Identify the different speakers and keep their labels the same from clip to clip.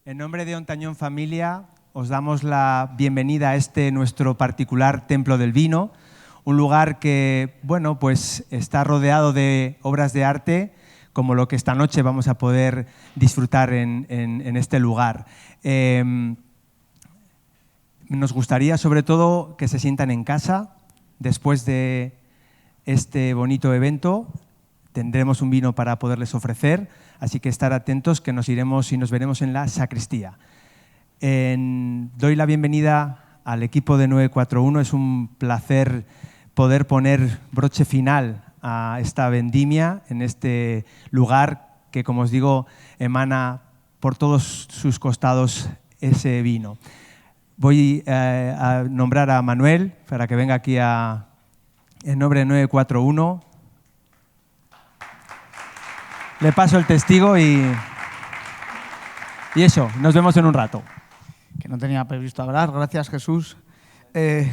Speaker 1: En nombre de Ontañón Familia os damos la bienvenida a este nuestro particular Templo del Vino, un lugar que, bueno, pues está rodeado de obras de arte, como lo que esta noche vamos a poder disfrutar en este lugar. Nos gustaría, sobre todo, que se sientan en casa después de este bonito evento. Tendremos un vino para poderles ofrecer, así que estar atentos que nos iremos y nos veremos en la sacristía. Doy la bienvenida al equipo de 941. Es un placer poder poner broche final a esta vendimia en este lugar que, como os digo, emana por todos sus costados ese vino. Voy a nombrar a Manuel para que venga aquí en nombre de 941. Le paso el testigo y eso, nos vemos en un rato.
Speaker 2: Que no tenía previsto hablar. Gracias, Jesús. En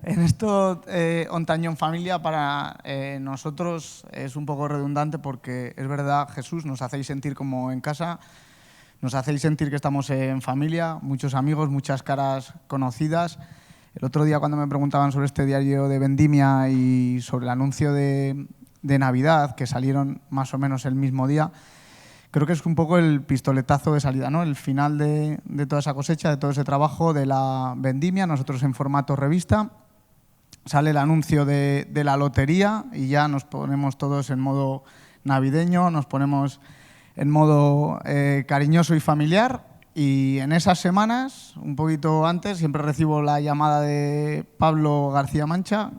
Speaker 2: esto, Ontañón Familia, para nosotros es un poco redundante porque es verdad, Jesús, nos hacéis sentir como en casa, nos hacéis sentir que estamos en familia, muchos amigos, muchas caras conocidas. El otro día cuando me preguntaban sobre este diario de vendimia y sobre el anuncio de Navidad, que salieron más o menos el mismo día, creo que es un poco el pistoletazo de salida, ¿no? El final de toda esa cosecha, de todo ese trabajo de la vendimia. Nosotros en formato revista, sale el anuncio de la lotería y ya nos ponemos todos en modo navideño, nos ponemos en modo cariñoso y familiar. Y en esas semanas, un poquito antes, siempre recibo la llamada de Pablo García Mancha,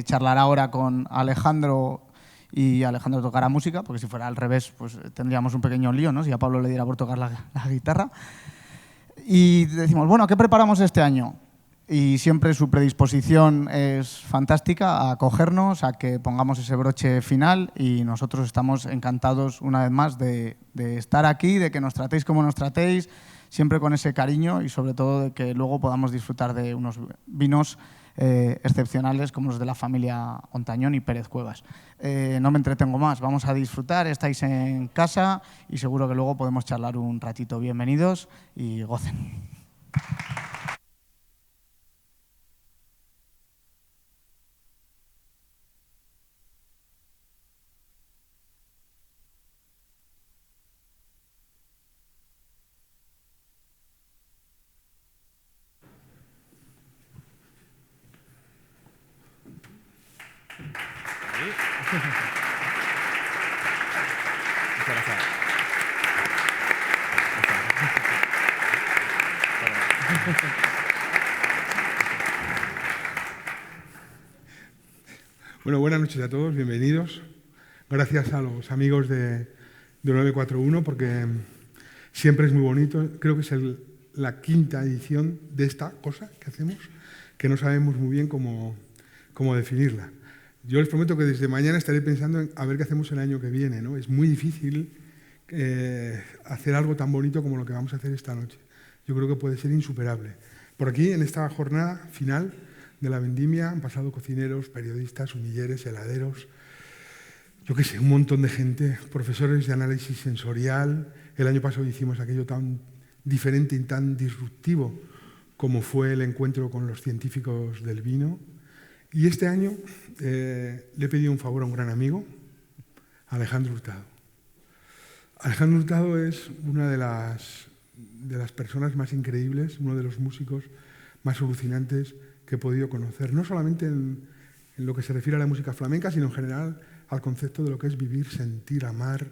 Speaker 2: charlará ahora con Alejandro y Alejandro tocará música, porque si fuera al revés pues tendríamos un pequeño lío, ¿no? Si a Pablo le diera por tocar la guitarra. Y decimos, bueno, ¿qué preparamos este año? Y siempre su predisposición es fantástica a acogernos, a que pongamos ese broche final, y nosotros estamos encantados una vez más de estar aquí, de que nos tratéis como nos tratéis, siempre con ese cariño y sobre todo de que luego podamos disfrutar de unos vinos excepcionales como los de la familia Ontañón y Pérez Cuevas. No me entretengo más, vamos a disfrutar, estáis en casa y seguro que luego podemos charlar un ratito. Bienvenidos y gocen.
Speaker 3: Bueno, buenas noches a todos, bienvenidos. Gracias a los amigos de 941 porque siempre es muy bonito. Creo que es la quinta edición de esta cosa que hacemos, que no sabemos muy bien cómo definirla. Yo les prometo que desde mañana estaré pensando en a ver qué hacemos el año que viene, ¿no? Es muy difícil hacer algo tan bonito como lo que vamos a hacer esta noche. Yo creo que puede ser insuperable. Por aquí, en esta jornada final de la vendimia, han pasado cocineros, periodistas, sumilleres, heladeros, yo qué sé, un montón de gente, profesores de análisis sensorial. El año pasado hicimos aquello tan diferente y tan disruptivo como fue el encuentro con los científicos del vino. Y este año le he pedido un favor a un gran amigo, Alejandro Hurtado. Alejandro Hurtado es una de las personas más increíbles, uno de los músicos más alucinantes que he podido conocer, no solamente en lo que se refiere a la música flamenca, sino en general al concepto de lo que es vivir, sentir, amar,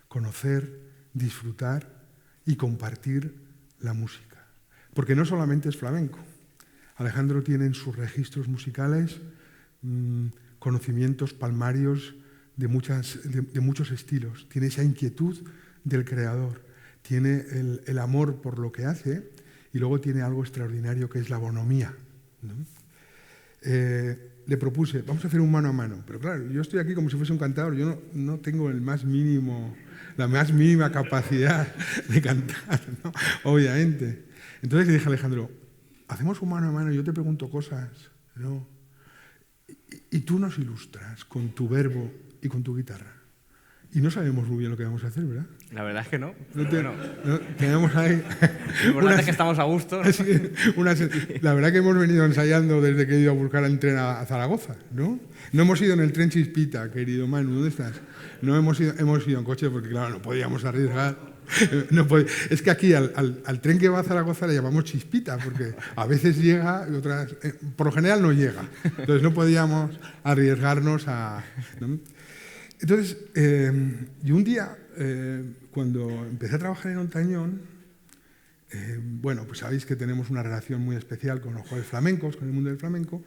Speaker 3: conocer, disfrutar y compartir la música. Porque no solamente es flamenco. Alejandro tiene en sus registros musicales conocimientos palmarios de muchos estilos. Tiene esa inquietud del creador, tiene el amor por lo que hace y luego tiene algo extraordinario que es la bonomía, ¿no? Le propuse, vamos a hacer un mano a mano, pero claro, yo estoy aquí como si fuese un cantador, yo no tengo la más mínima capacidad de cantar, ¿no? Obviamente. Entonces le dije a Alejandro, hacemos un mano a mano, yo te pregunto cosas, ¿no? Y tú nos ilustras con tu verbo y con tu guitarra. y no sabemos muy bien lo que vamos a hacer, ¿verdad?
Speaker 4: La verdad es que no.
Speaker 3: No, tenemos ahí...
Speaker 4: Lo importante es que estamos a gusto, ¿no?
Speaker 3: La verdad que hemos venido ensayando desde que he ido a buscar el tren a Zaragoza, ¿no? No hemos ido en el tren Chispita, querido Manu, ¿dónde estás? No hemos ido en coche porque, claro, no podíamos arriesgar. Es que aquí al tren que va a Zaragoza le llamamos Chispita, porque a veces llega y otras... por lo general no llega. Entonces no podíamos arriesgarnos a... ¿no? Entonces, yo un día, cuando empecé a trabajar en Ontañón, bueno, pues sabéis que tenemos una relación muy especial con los jugadores flamencos, con el mundo del flamenco,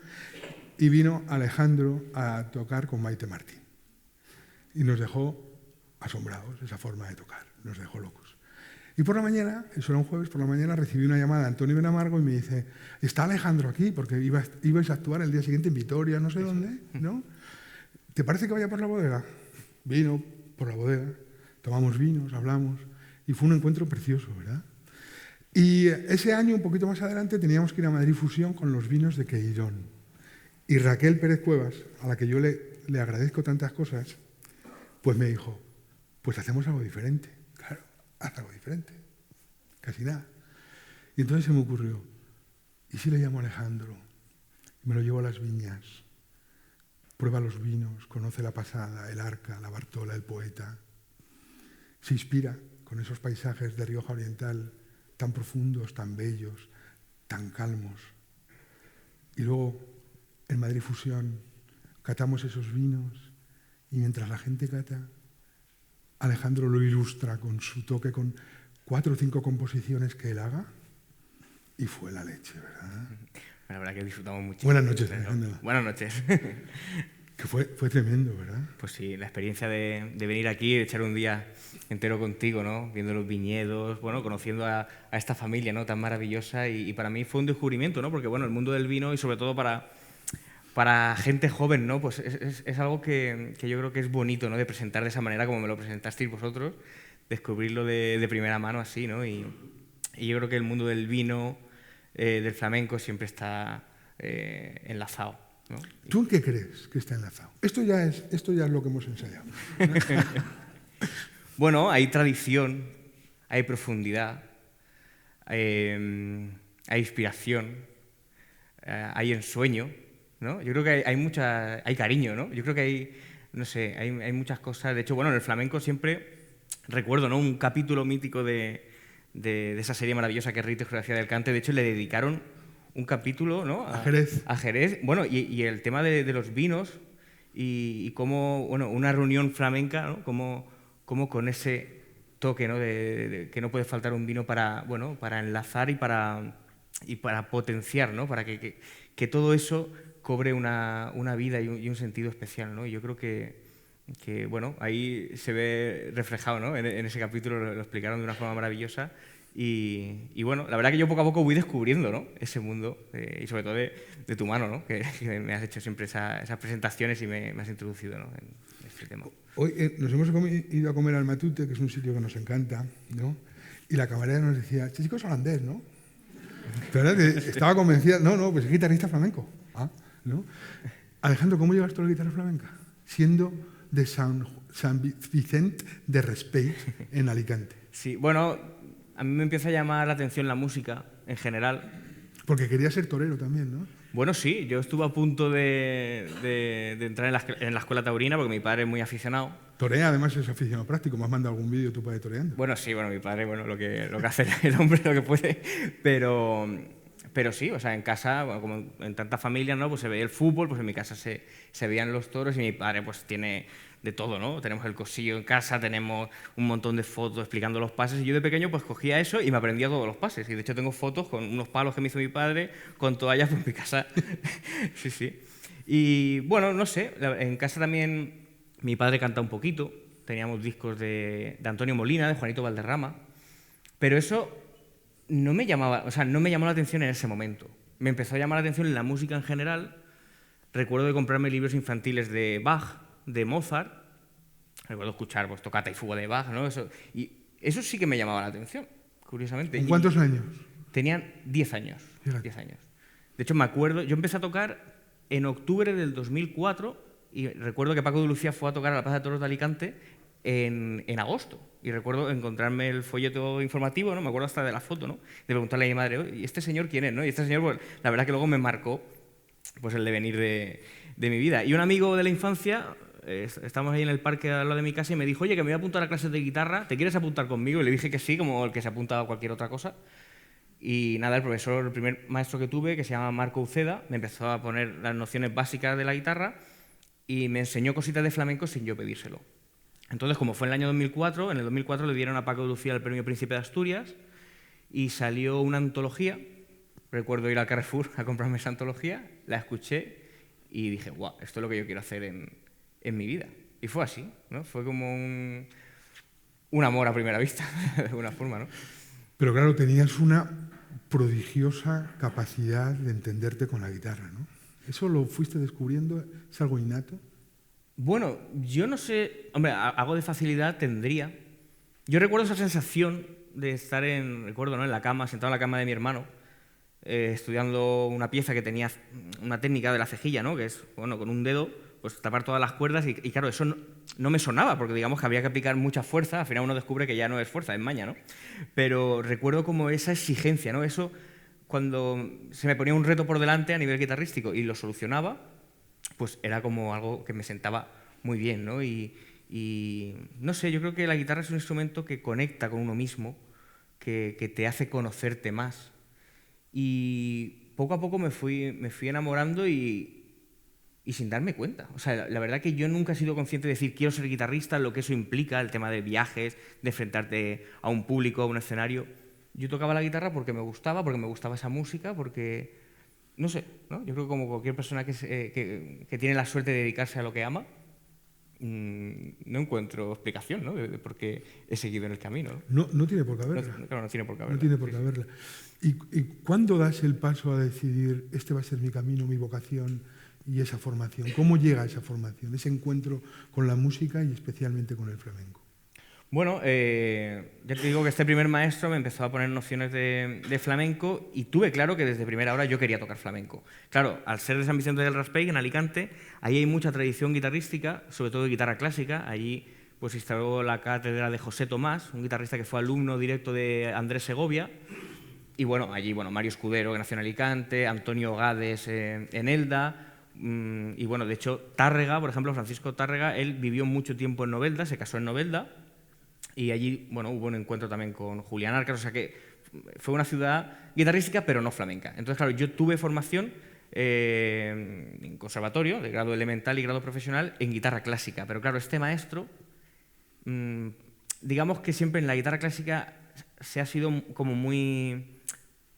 Speaker 3: y vino Alejandro a tocar con Maite Martín. Y nos dejó asombrados esa forma de tocar, nos dejó locos. Y por la mañana, eso era un jueves, por la mañana recibí una llamada de Antonio Benamargo y me dice, ¿está Alejandro aquí? Porque ibais a actuar el día siguiente en Vitoria, no sé dónde, ¿no? ¿Te parece que vaya por la bodega? Vino por la bodega, tomamos vinos, hablamos, y fue un encuentro precioso, ¿verdad? Y ese año, un poquito más adelante, teníamos que ir a Madrid Fusión con los vinos de Queirón. Y Raquel Pérez Cuevas, a la que yo le agradezco tantas cosas, pues me dijo, pues hacemos algo diferente. Claro, haz algo diferente. Casi nada. Y entonces se me ocurrió, ¿y si le llamo a Alejandro? Y me lo llevo a las viñas. Prueba los vinos, conoce la pasada, el arca, la Bartola, el poeta. Se inspira con esos paisajes de Rioja Oriental tan profundos, tan bellos, tan calmos. Y luego, en Madrid Fusión, catamos esos vinos y mientras la gente cata, Alejandro lo ilustra con su toque, con 4 o 5 composiciones que él haga y fue la leche, ¿verdad?
Speaker 4: La verdad que disfrutamos mucho.
Speaker 3: Buenas noches, Alejandro.
Speaker 4: Buenas noches.
Speaker 3: Que fue tremendo, ¿verdad?
Speaker 4: Pues sí, la experiencia de venir aquí, de echar un día entero contigo, ¿no? Viendo los viñedos, bueno, conociendo a esta familia, ¿no? Tan maravillosa y para mí fue un descubrimiento, ¿no? Porque, bueno, el mundo del vino y sobre todo para gente joven, ¿no? Pues es algo que yo creo que es bonito, ¿no? De presentar de esa manera como me lo presentasteis vosotros, descubrirlo de primera mano así, ¿no? Y yo creo que el mundo del vino, del flamenco, siempre está enlazado, ¿no?
Speaker 3: ¿Tú en qué crees que está enlazado? Esto ya es lo que hemos ensayado.
Speaker 4: Bueno, hay tradición, hay profundidad, hay inspiración, hay ensueño, ¿no? Yo creo que hay cariño, ¿no? Yo creo que hay muchas cosas. De hecho, bueno, en el flamenco siempre recuerdo, ¿no? Un capítulo mítico de esa serie maravillosa que es Rito y Geografía del Cante. De hecho, le dedicaron un capítulo, ¿no?
Speaker 3: A Jerez.
Speaker 4: A Jerez. Bueno, y el tema de los vinos y cómo, bueno, una reunión flamenca, ¿no? Cómo con ese toque, ¿no? De que no puede faltar un vino para enlazar y para potenciar, ¿no? Para que todo eso cobre una vida y un sentido especial, ¿no? Y yo creo que bueno, ahí se ve reflejado, ¿no? En ese capítulo lo explicaron de una forma maravillosa y bueno, la verdad que yo poco a poco voy descubriendo, ¿no? Ese mundo y sobre todo de tu mano, ¿no? Que me has hecho siempre esas presentaciones y me has introducido, ¿no? En este tema.
Speaker 3: Hoy nos hemos ido a comer al Matute, que es un sitio que nos encanta, ¿no? Y la camarera nos decía, este chico es holandés, ¿no? Pero estaba convencida, no, pues es guitarrista flamenco. Ah, ¿no? Alejandro, ¿cómo llevas tú a la guitarra flamenca? Siendo de San Vicente de Respey, en Alicante.
Speaker 4: Sí, bueno, a mí me empieza a llamar la atención la música en general.
Speaker 3: Porque quería ser torero también, ¿no?
Speaker 4: Bueno, sí, yo estuve a punto de entrar en la escuela taurina porque mi padre es muy aficionado.
Speaker 3: Torea, además, es aficionado práctico. ¿Me has mandado algún vídeo tu padre toreando?
Speaker 4: Bueno, sí, mi padre, lo que hace el hombre, lo que puede, pero sí, o sea, en casa, bueno, como en tantas familias, ¿no? Pues se veía el fútbol, pues en mi casa se veían los toros y mi padre pues tiene de todo, ¿no? Tenemos el cosillo en casa, tenemos un montón de fotos explicando los pases y yo de pequeño pues cogía eso y me aprendía todos los pases y de hecho tengo fotos con unos palos que me hizo mi padre, con toallas por mi casa. Sí, sí. Y bueno, no sé, en casa también mi padre canta un poquito, teníamos discos de Antonio Molina, de Juanito Valderrama, pero eso no me llamó la atención en ese momento. Me empezó a llamar la atención la música en general. Recuerdo de comprarme libros infantiles de Bach, de Mozart. Recuerdo escuchar pues, Tocata y Fuga de Bach, ¿no? Y eso sí que me llamaba la atención, curiosamente.
Speaker 3: ¿Con cuántos años?
Speaker 4: Tenían 10 años.
Speaker 3: Fíjate.
Speaker 4: 10 años. De hecho, me acuerdo, yo empecé a tocar en octubre del 2004 y recuerdo que Paco de Lucía fue a tocar a la Plaza de Toros de Alicante en agosto. Y recuerdo encontrarme el folleto informativo, ¿no? Me acuerdo hasta de la foto, ¿no? De preguntarle a mi madre, ¿y este señor quién es? ¿No? Y este señor, pues, la verdad que luego me marcó pues, el devenir de mi vida. Y un amigo de la infancia, estábamos ahí en el parque al lado de mi casa y me dijo, oye, que me voy a apuntar a clases de guitarra, ¿te quieres apuntar conmigo? Y le dije que sí, como el que se apunta a cualquier otra cosa. Y nada, el primer maestro que tuve, que se llama Marco Uceda, me empezó a poner las nociones básicas de la guitarra y me enseñó cositas de flamenco sin yo pedírselo. Entonces, como fue en el año 2004, en el 2004 le dieron a Paco de Lucía el Premio Príncipe de Asturias y salió una antología. Recuerdo ir al Carrefour a comprarme esa antología, la escuché y dije, guau, esto es lo que yo quiero hacer en mi vida. Y fue así, ¿no? Fue como un amor a primera vista, de alguna forma, ¿no?
Speaker 3: Pero claro, tenías una prodigiosa capacidad de entenderte con la guitarra, ¿no? ¿Eso lo fuiste descubriendo? ¿Es algo innato?
Speaker 4: Bueno, yo no sé, hombre, algo de facilidad tendría. Yo recuerdo esa sensación de estar recuerdo, ¿no? En la cama, sentado en la cama de mi hermano, estudiando una pieza que tenía una técnica de la cejilla, ¿no? Que es, bueno, con un dedo, pues tapar todas las cuerdas y claro, eso no me sonaba, porque digamos que había que aplicar mucha fuerza, al final uno descubre que ya no es fuerza, es maña, ¿no? Pero recuerdo como esa exigencia, ¿no? Eso, cuando se me ponía un reto por delante a nivel guitarrístico y lo solucionaba, pues era como algo que me sentaba muy bien, ¿no? Y no sé, yo creo que la guitarra es un instrumento que conecta con uno mismo, que te hace conocerte más. Y poco a poco me fui enamorando y sin darme cuenta. O sea, la verdad que yo nunca he sido consciente de decir quiero ser guitarrista, lo que eso implica, el tema de viajes, de enfrentarte a un público, a un escenario. Yo tocaba la guitarra porque me gustaba esa música, porque, no sé, ¿no? Yo creo que como cualquier persona que tiene la suerte de dedicarse a lo que ama, no encuentro explicación, ¿no? de por qué he seguido en el camino, ¿no?
Speaker 3: No tiene por qué haberla.
Speaker 4: Claro, no tiene por qué haberla.
Speaker 3: No tiene por qué haberla. ¿Y cuándo das el paso a decidir este va a ser mi camino, mi vocación y esa formación? ¿Cómo llega esa formación, ese encuentro con la música y especialmente con el flamenco?
Speaker 4: Bueno, ya te digo que este primer maestro me empezó a poner nociones de flamenco y tuve claro que desde primera hora yo quería tocar flamenco. Claro, al ser de San Vicente del Raspeig, en Alicante, ahí hay mucha tradición guitarrística, sobre todo de guitarra clásica. Allí pues instaló la cátedra de José Tomás, un guitarrista que fue alumno directo de Andrés Segovia. Y bueno, allí Mario Escudero, que nació en Alicante, Antonio Gades en Elda. Y bueno, de hecho, Tárrega, por ejemplo, Francisco Tárrega, él vivió mucho tiempo en Novelda, se casó en Novelda. Y allí, bueno, hubo un encuentro también con Julián Arcas, o sea que fue una ciudad guitarrística, pero no flamenca. Entonces, claro, yo tuve formación en conservatorio, de grado elemental y grado profesional, en guitarra clásica. Pero claro, este maestro, digamos que siempre en la guitarra clásica se ha sido como muy,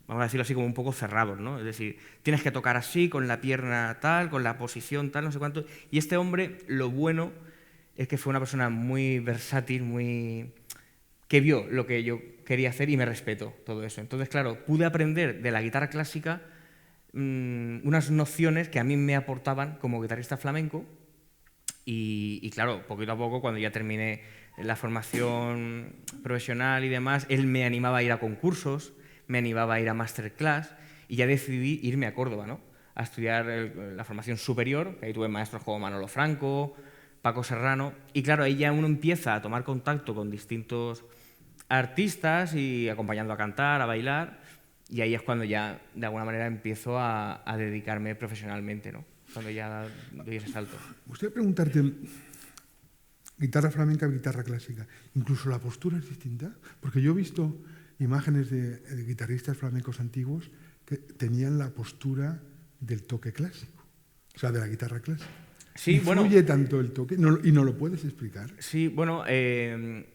Speaker 4: vamos a decirlo así, como un poco cerrado, ¿no? Es decir, tienes que tocar así, con la pierna tal, con la posición tal, no sé cuánto. Y este hombre, lo bueno es que fue una persona muy versátil, que vio lo que yo quería hacer y me respetó todo eso. Entonces, claro, pude aprender de la guitarra clásica unas nociones que a mí me aportaban como guitarrista flamenco y claro, poquito a poco, cuando ya terminé la formación profesional y demás, él me animaba a ir a concursos, me animaba a ir a masterclass y ya decidí irme a Córdoba, ¿no? A estudiar la formación superior, que ahí tuve maestros como Manolo Franco, Paco Serrano, y claro, ahí ya uno empieza a tomar contacto con distintos artistas y acompañando a cantar, a bailar, y ahí es cuando ya, de alguna manera, empiezo a dedicarme profesionalmente, ¿no? Cuando ya doy ese salto.
Speaker 3: Me gustaría preguntarte, guitarra flamenca, guitarra clásica, ¿incluso la postura es distinta? Porque yo he visto imágenes de guitarristas flamencos antiguos que tenían la postura del toque clásico, o sea, de la guitarra clásica.
Speaker 4: Sí,
Speaker 3: ¿Influye tanto el toque? ¿Y no lo puedes explicar?
Speaker 4: Sí, bueno, en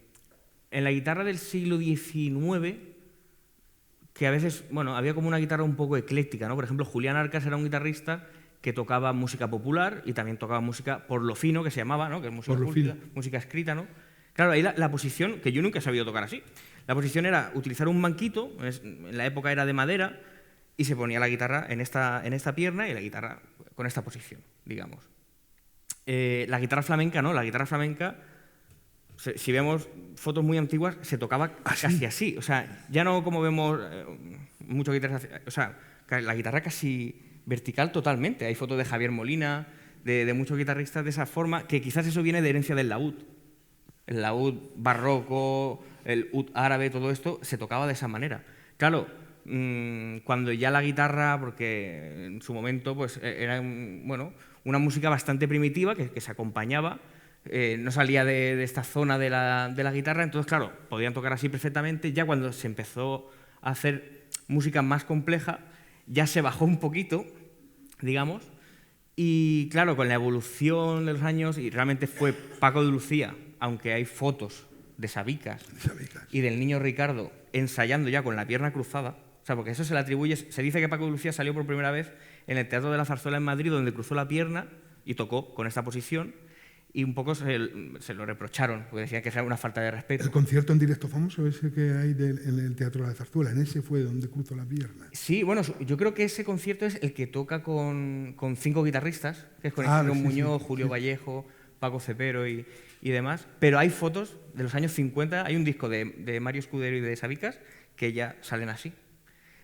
Speaker 4: la guitarra del siglo XIX, que a veces, bueno, había como una guitarra un poco ecléctica, ¿no? Por ejemplo, Julián Arcas era un guitarrista que tocaba música popular y también tocaba música por lo fino, que se llamaba, ¿no? Que es música culta, música escrita, ¿no? Claro, ahí la posición, que yo nunca he sabido tocar así, la posición era utilizar un banquito, en la época era de madera, y se ponía la guitarra en esta pierna y la guitarra con esta posición, digamos. La guitarra flamenca, ¿no? La guitarra flamenca, si vemos fotos muy antiguas, se tocaba casi así. O sea, ya no como vemos muchos guitarristas, o sea, la guitarra casi vertical totalmente. Hay fotos de Javier Molina, de muchos guitarristas de esa forma, que quizás eso viene de herencia del laúd. El laúd barroco, el ud árabe, todo esto se tocaba de esa manera. Claro, cuando ya la guitarra, porque en su momento pues, era una música bastante primitiva que se acompañaba, no salía de esta zona de la guitarra, entonces, claro, podían tocar así perfectamente. Ya cuando se empezó a hacer música más compleja, ya se bajó un poquito, digamos, y claro, con la evolución de los años, y realmente fue Paco de Lucía, aunque hay fotos de Sabicas y del niño Ricardo ensayando ya con la pierna cruzada, o sea, porque eso se le atribuye, se dice que Paco de Lucía salió por primera vez en el Teatro de la Zarzuela en Madrid, donde cruzó la pierna y tocó con esta posición, y un poco se lo reprocharon, porque decían que era una falta de respeto.
Speaker 3: El concierto en directo famoso ese que hay en el Teatro de la Zarzuela, en ese fue donde cruzó la pierna.
Speaker 4: Sí, bueno, yo creo que ese concierto es el que toca con 5 guitarristas, que es con Esteban Muñoz, Julio Vallejo, Paco Cepero y demás, pero hay fotos de los años 50, hay un disco de Mario Escudero y de Sabicas que ya salen así.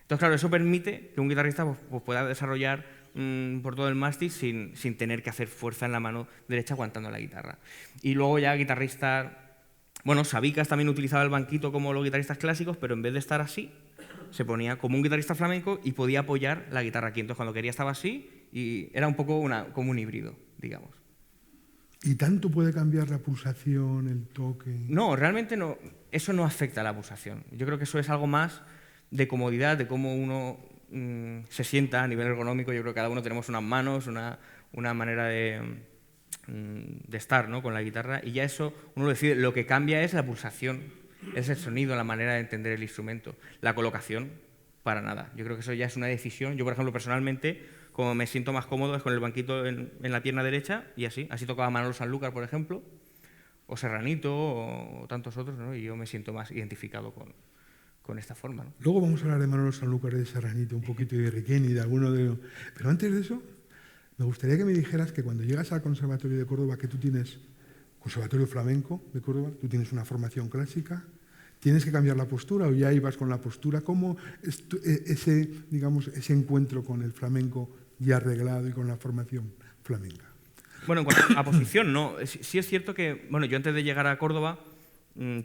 Speaker 4: Entonces, claro, eso permite que un guitarrista pues pueda desarrollar por todo el mástil sin tener que hacer fuerza en la mano derecha aguantando la guitarra. Y luego ya guitarristas, bueno, Sabicas también utilizaba el banquito como los guitarristas clásicos, pero en vez de estar así, se ponía como un guitarrista flamenco y podía apoyar la guitarra aquí. Entonces, cuando quería estaba así y era un poco como un híbrido, digamos.
Speaker 3: ¿Y tanto puede cambiar la pulsación, el toque?
Speaker 4: No, realmente no. Eso no afecta a la pulsación. Yo creo que eso es algo más de comodidad, de cómo uno se sienta a nivel ergonómico. Yo creo que cada uno tenemos unas manos, una manera de estar, ¿no?, con la guitarra, y ya eso uno lo decide. Lo que cambia es la pulsación, es el sonido, la manera de entender el instrumento. La colocación, para nada. Yo creo que eso ya es una decisión. Yo, por ejemplo, personalmente, como me siento más cómodo es con el banquito en la pierna derecha y así. Así tocaba Manolo Sanlúcar, por ejemplo, o Serranito, o tantos otros, ¿no? Y yo me siento más identificado con esta forma, ¿no?
Speaker 3: Luego vamos a hablar de Manolo Sanlúcar, de Serranito, un poquito de Riqueni, de alguno de los... Pero antes de eso, me gustaría que me dijeras que cuando llegas al Conservatorio de Córdoba, que tú tienes Conservatorio Flamenco de Córdoba, tú tienes una formación clásica, ¿tienes que cambiar la postura o ya ibas con la postura? ¿Cómo es ese encuentro con el flamenco ya arreglado y con la formación flamenca?
Speaker 4: Bueno, en cuanto a posición, no. Sí es cierto que, bueno, yo antes de llegar a Córdoba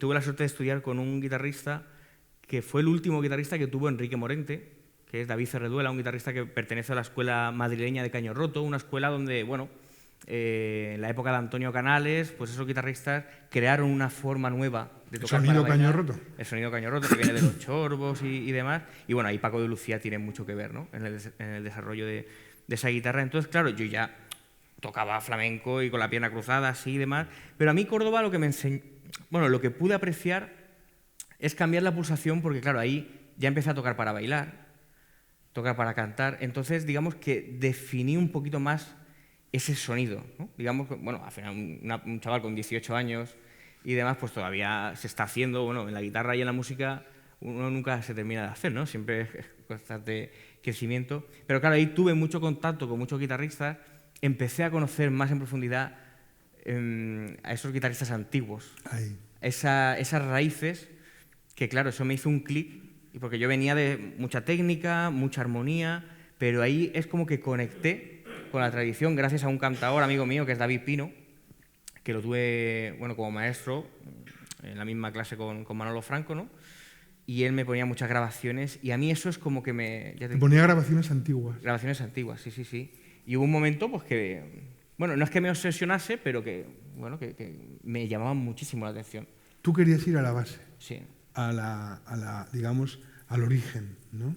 Speaker 4: tuve la suerte de estudiar con un guitarrista que fue el último guitarrista que tuvo Enrique Morente, que es David Cerreduela, un guitarrista que pertenece a la escuela madrileña de Caño Roto, una escuela donde, bueno, en la época de Antonio Canales, pues esos guitarristas crearon una forma nueva de tocar.
Speaker 3: ¿El sonido Caño Roto?
Speaker 4: El sonido Caño Roto, que viene de los chorbos y demás. Y bueno, ahí Paco de Lucía tiene mucho que ver, ¿no?, en el desarrollo de esa guitarra. Entonces, claro, yo ya tocaba flamenco y con la pierna cruzada, así y demás. Pero a mí Córdoba lo que me enseñó, bueno, lo que pude apreciar es cambiar la pulsación, porque claro, ahí ya empecé a tocar para bailar, tocar para cantar. Entonces, digamos que definí un poquito más ese sonido, ¿no? Digamos, bueno, al final un chaval con 18 años y demás, pues todavía se está haciendo, bueno, en la guitarra y en la música uno nunca se termina de hacer, ¿no? Siempre es constante crecimiento. Pero claro, ahí tuve mucho contacto con muchos guitarristas, empecé a conocer más en profundidad a esos guitarristas antiguos, esas raíces, que claro, eso me hizo un clic, porque yo venía de mucha técnica, mucha armonía, pero ahí es como que conecté con la tradición gracias a un cantador amigo mío que es David Pino, que lo tuve, bueno, como maestro en la misma clase con Manolo Franco, ¿no? Y él me ponía muchas grabaciones y a mí eso es como que me...
Speaker 3: ¿Te ponía grabaciones antiguas?
Speaker 4: Grabaciones antiguas, sí. Y hubo un momento pues que, bueno, no es que me obsesionase, pero que, bueno, que me llamaban muchísimo la atención.
Speaker 3: Tú querías ir a la base.
Speaker 4: Sí.
Speaker 3: Digamos, al origen, ¿no?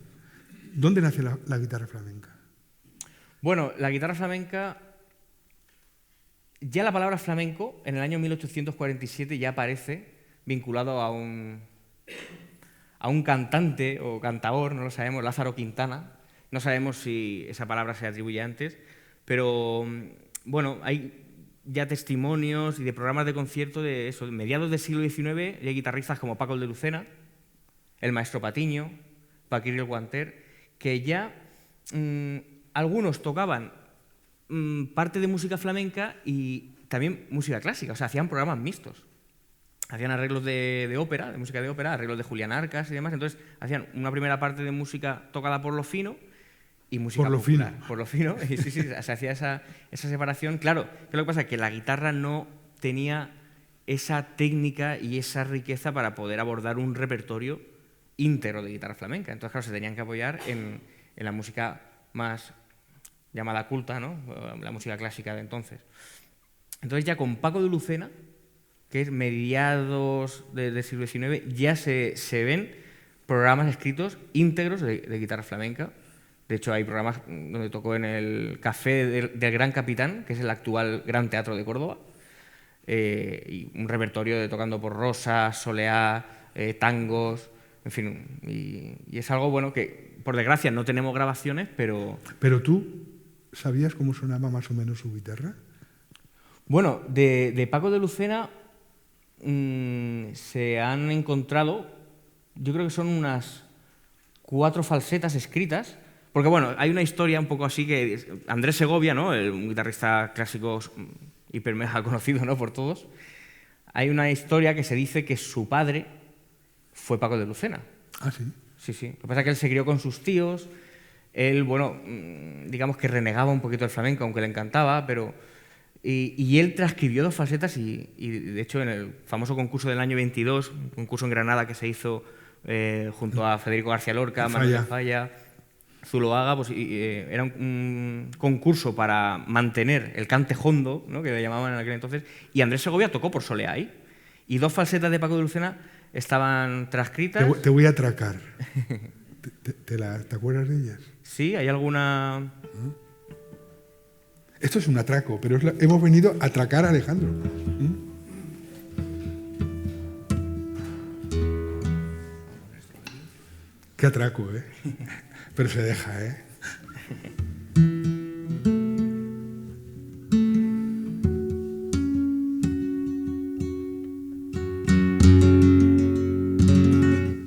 Speaker 3: ¿Dónde nace la guitarra flamenca?
Speaker 4: Bueno, la guitarra flamenca, ya la palabra flamenco en el año 1847 ya aparece vinculado a un cantante o cantaor, no lo sabemos, Lázaro Quintana. No sabemos si esa palabra se atribuye antes, pero bueno, hay ya testimonios y de programas de concierto de eso, de mediados del siglo XIX, y hay guitarristas como Paco el de Lucena, el maestro Patiño, Paquirri el Guanter, que ya algunos tocaban parte de música flamenca y también música clásica, o sea, hacían programas mixtos. Hacían arreglos de ópera, de música de ópera, arreglos de Julián Arcas y demás, entonces hacían una primera parte de música tocada por lo fino y música
Speaker 3: por lo
Speaker 4: popular,
Speaker 3: fino.
Speaker 4: Por lo fino, y sí, se hacía esa separación. Claro, que lo que pasa es que la guitarra no tenía esa técnica y esa riqueza para poder abordar un repertorio íntegro de guitarra flamenca. Entonces, claro, se tenían que apoyar en la música más llamada culta, ¿no? La música clásica de entonces. Entonces, ya con Paco de Lucena, que es mediados del siglo XIX, ya se ven programas escritos íntegros de guitarra flamenca. De hecho, hay programas donde tocó en el Café del Gran Capitán, que es el actual Gran Teatro de Córdoba, y un repertorio de tocando por Rosa, Soleá, tangos, en fin. Y es algo bueno que, por desgracia, no tenemos grabaciones, pero...
Speaker 3: ¿Pero tú sabías cómo sonaba más o menos su guitarra?
Speaker 4: Bueno, de Paco de Lucena se han encontrado, yo creo que son unas 4 falsetas escritas, porque bueno, hay una historia un poco así que Andrés Segovia, ¿no? Un guitarrista clásico hiper mega conocido, ¿no? Por todos. Hay una historia que se dice que su padre fue Paco de Lucena.
Speaker 3: Ah, sí.
Speaker 4: Sí, sí. Lo que pasa es que él se crió con sus tíos. Él, bueno, digamos que renegaba un poquito el flamenco, aunque le encantaba, pero... Y él transcribió 2 falsetas y de hecho, en el famoso concurso del año 22, un concurso en Granada que se hizo junto a Federico García Lorca, Manuel de Falla, Zuloaga, pues, era un concurso para mantener el cante hondo, ¿no? Que le llamaban en aquel entonces, y Andrés Segovia tocó por Soleá ahí. Y 2 falsetas de Paco de Lucena estaban transcritas.
Speaker 3: Te voy a atracar. ¿Te acuerdas de ellas?
Speaker 4: Sí, hay alguna...
Speaker 3: Esto es un atraco, pero hemos venido a atracar a Alejandro. Qué atraco, ¿eh? Pero se deja, ¿eh?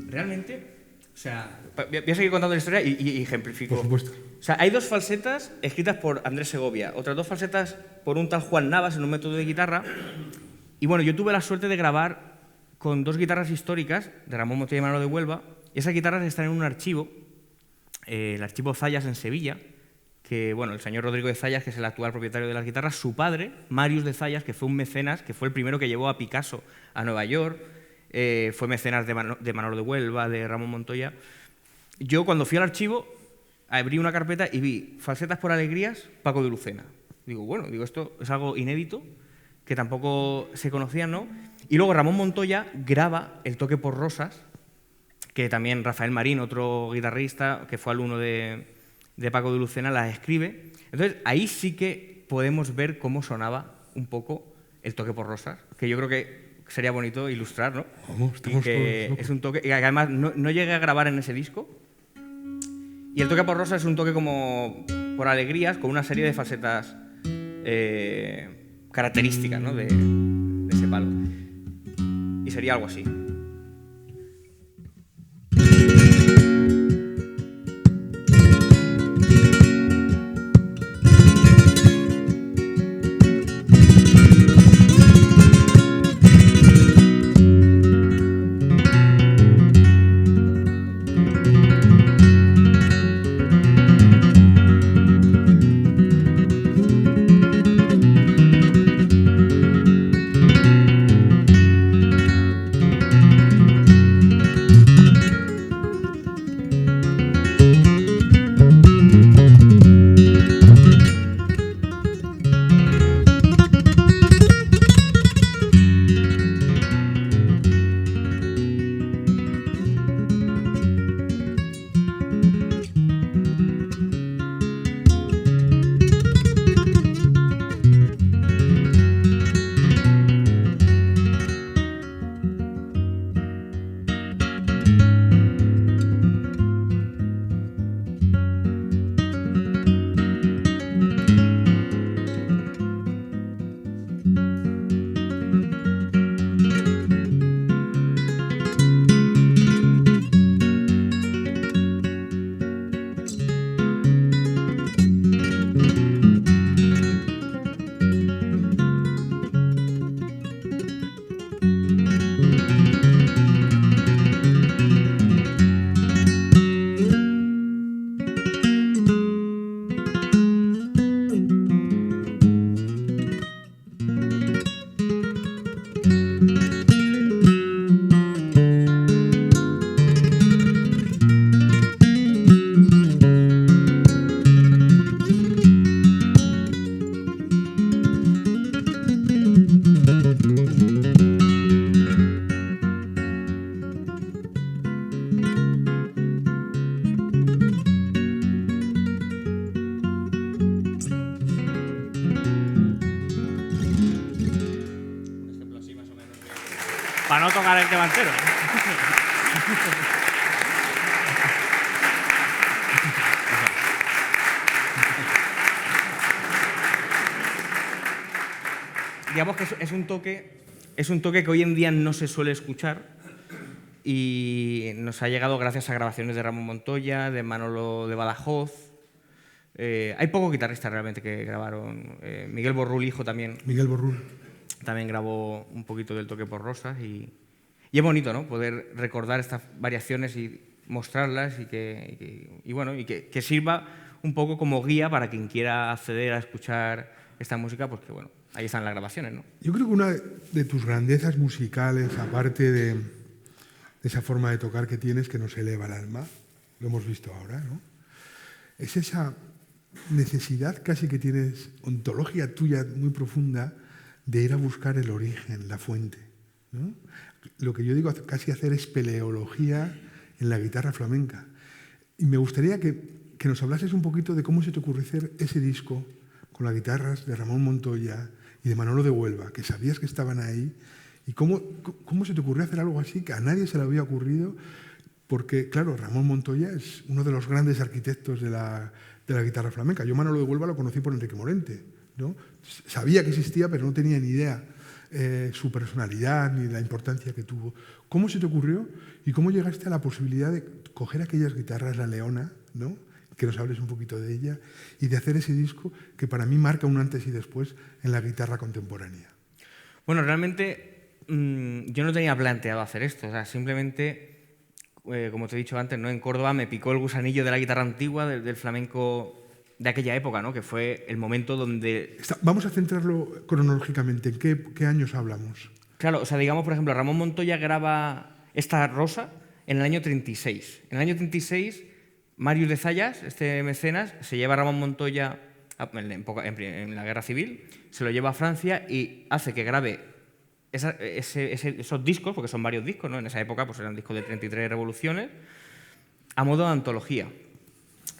Speaker 4: Realmente, o sea, voy a seguir contando la historia y ejemplifico.
Speaker 3: Por supuesto.
Speaker 4: O sea, hay 2 falsetas escritas por Andrés Segovia, otras 2 falsetas por un tal Juan Navas en un método de guitarra. Y bueno, yo tuve la suerte de grabar con 2 guitarras históricas de Ramón Montoya y Manolo de Huelva. Y esas guitarras están en un archivo, el archivo Zayas en Sevilla, que bueno, el señor Rodrigo de Zayas, que es el actual propietario de las guitarras, su padre, Marius de Zayas, que fue un mecenas, que fue el primero que llevó a Picasso a Nueva York, fue mecenas de Manolo de Huelva, de Ramón Montoya. Yo cuando fui al archivo, abrí una carpeta y vi falsetas por alegrías, Paco de Lucena. Digo, bueno, esto es algo inédito, que tampoco se conocía, ¿no? Y luego Ramón Montoya graba el toque por rosas, que también Rafael Marín, otro guitarrista, que fue alumno de Paco de Lucena, las escribe. Entonces, ahí sí que podemos ver cómo sonaba un poco el toque por rosas, que yo creo que sería bonito ilustrar, ¿no?
Speaker 3: Vamos, estamos todos
Speaker 4: Es un toque, y además no llegué a grabar en ese disco. Y el toque por rosas es un toque como por alegrías, con una serie de falsetas características, ¿no? de ese palo. Y sería algo así. para no tocar el tema entero. Digamos que es un toque que hoy en día no se suele escuchar y nos ha llegado gracias a grabaciones de Ramón Montoya, de Manolo de Badajoz. Hay pocos guitarristas realmente que grabaron. Miguel Borrul, hijo, también.
Speaker 3: Miguel Borrul.
Speaker 4: También grabó un poquito del Toque por Rosas y es bonito, ¿no? Poder recordar estas variaciones y mostrarlas y que sirva un poco como guía para quien quiera acceder a escuchar esta música, pues que bueno, ahí están las grabaciones, ¿no?
Speaker 3: Yo creo que una de tus grandezas musicales, aparte de esa forma de tocar que tienes que nos eleva el alma, lo hemos visto ahora, ¿no? Es esa necesidad casi que tienes, ontología tuya muy profunda, de ir a buscar el origen, la fuente, ¿no? Lo que yo digo casi hacer espeleología en la guitarra flamenca. Y me gustaría que nos hablases un poquito de cómo se te ocurrió hacer ese disco con las guitarras de Ramón Montoya y de Manolo de Huelva, que sabías que estaban ahí, y cómo se te ocurrió hacer algo así que a nadie se le había ocurrido, porque, claro, Ramón Montoya es uno de los grandes arquitectos de la guitarra flamenca. Yo Manolo de Huelva lo conocí por Enrique Morente, ¿no? Sabía que existía, pero no tenía ni idea su personalidad ni la importancia que tuvo. ¿Cómo se te ocurrió y cómo llegaste a la posibilidad de coger aquellas guitarras, la Leona, ¿no? Que nos hables un poquito de ella, y de hacer ese disco que para mí marca un antes y después en la guitarra contemporánea?
Speaker 4: Bueno, realmente yo no tenía planteado hacer esto, o sea, simplemente, como te he dicho antes, ¿no? En Córdoba me picó el gusanillo de la guitarra antigua, del flamenco de aquella época, ¿no? Que fue el momento donde...
Speaker 3: Vamos a centrarlo cronológicamente. ¿En qué años hablamos?
Speaker 4: Claro, o sea, digamos, por ejemplo, Ramón Montoya graba esta rosa en el año 36. En el año 36, Màrius de Zayas, este mecenas, se lleva a Ramón Montoya en la Guerra Civil, se lo lleva a Francia y hace que grabe esos discos, porque son varios discos, ¿no? En esa época pues eran discos de 33 revoluciones, a modo de antología.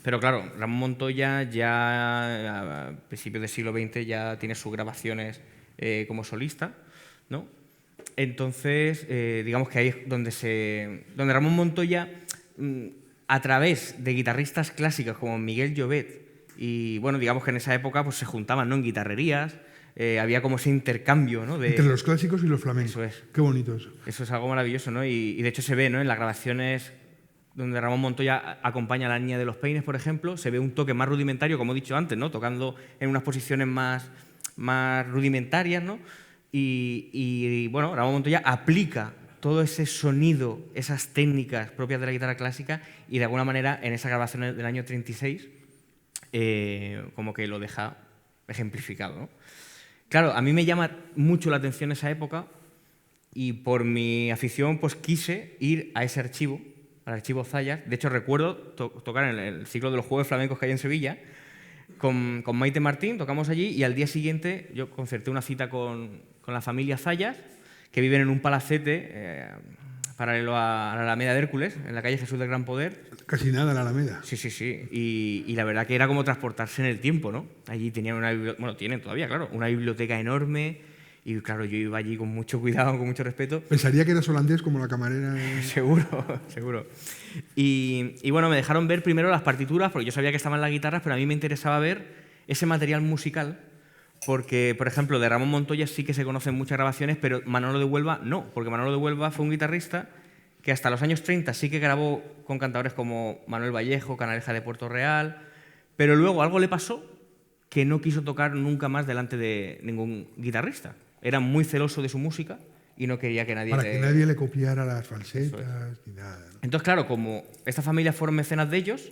Speaker 4: Pero claro, Ramón Montoya ya a principios del siglo XX ya tiene sus grabaciones como solista, ¿no? Entonces, digamos que ahí es donde Ramón Montoya, a través de guitarristas clásicos como Miguel Llobet, y bueno, digamos que en esa época pues, se juntaban, ¿no? En guitarrerías, había como ese intercambio, ¿no?
Speaker 3: Entre los clásicos y los flamencos.
Speaker 4: Eso es.
Speaker 3: Qué bonito eso.
Speaker 4: Eso es algo maravilloso, ¿no? Y de hecho se ve, ¿no? En las grabaciones donde Ramón Montoya acompaña a la Niña de los Peines, por ejemplo, se ve un toque más rudimentario, como he dicho antes, ¿no? Tocando en unas posiciones más rudimentarias, ¿no? Y bueno, Ramón Montoya aplica todo ese sonido, esas técnicas propias de la guitarra clásica y de alguna manera en esas grabaciones del año 36 como que lo deja ejemplificado, ¿no? Claro, a mí me llama mucho la atención esa época y por mi afición pues quise ir a ese archivo, al archivo Zayas. De hecho recuerdo tocar en el ciclo de los Juegos Flamencos que hay en Sevilla con Maite Martín, tocamos allí y al día siguiente yo concerté una cita con la familia Zayas, que viven en un palacete paralelo a la Alameda de Hércules, en la calle Jesús del Gran Poder.
Speaker 3: Casi nada la Alameda.
Speaker 4: Sí, sí, sí. Y la verdad que era como transportarse en el tiempo, ¿no? Allí tenían bueno, tienen todavía, claro, una biblioteca enorme y claro, yo iba allí con mucho cuidado, con mucho respeto.
Speaker 3: Pensaría que eras holandés como la camarera.
Speaker 4: Seguro, seguro. Y bueno, me dejaron ver primero las partituras, porque yo sabía que estaban las guitarras, pero a mí me interesaba ver ese material musical, porque, por ejemplo, de Ramón Montoya sí que se conocen muchas grabaciones, pero Manolo de Huelva no, porque Manolo de Huelva fue un guitarrista que hasta los años 30 sí que grabó con cantadores como Manuel Vallejo, Canaleja de Puerto Real, pero luego algo le pasó que no quiso tocar nunca más delante de ningún guitarrista. Era muy celoso de su música y no quería que nadie...
Speaker 3: Para que nadie le copiara las falsetas ni nada, ¿no?
Speaker 4: Entonces, claro, como esta familia fueron mecenas de ellos,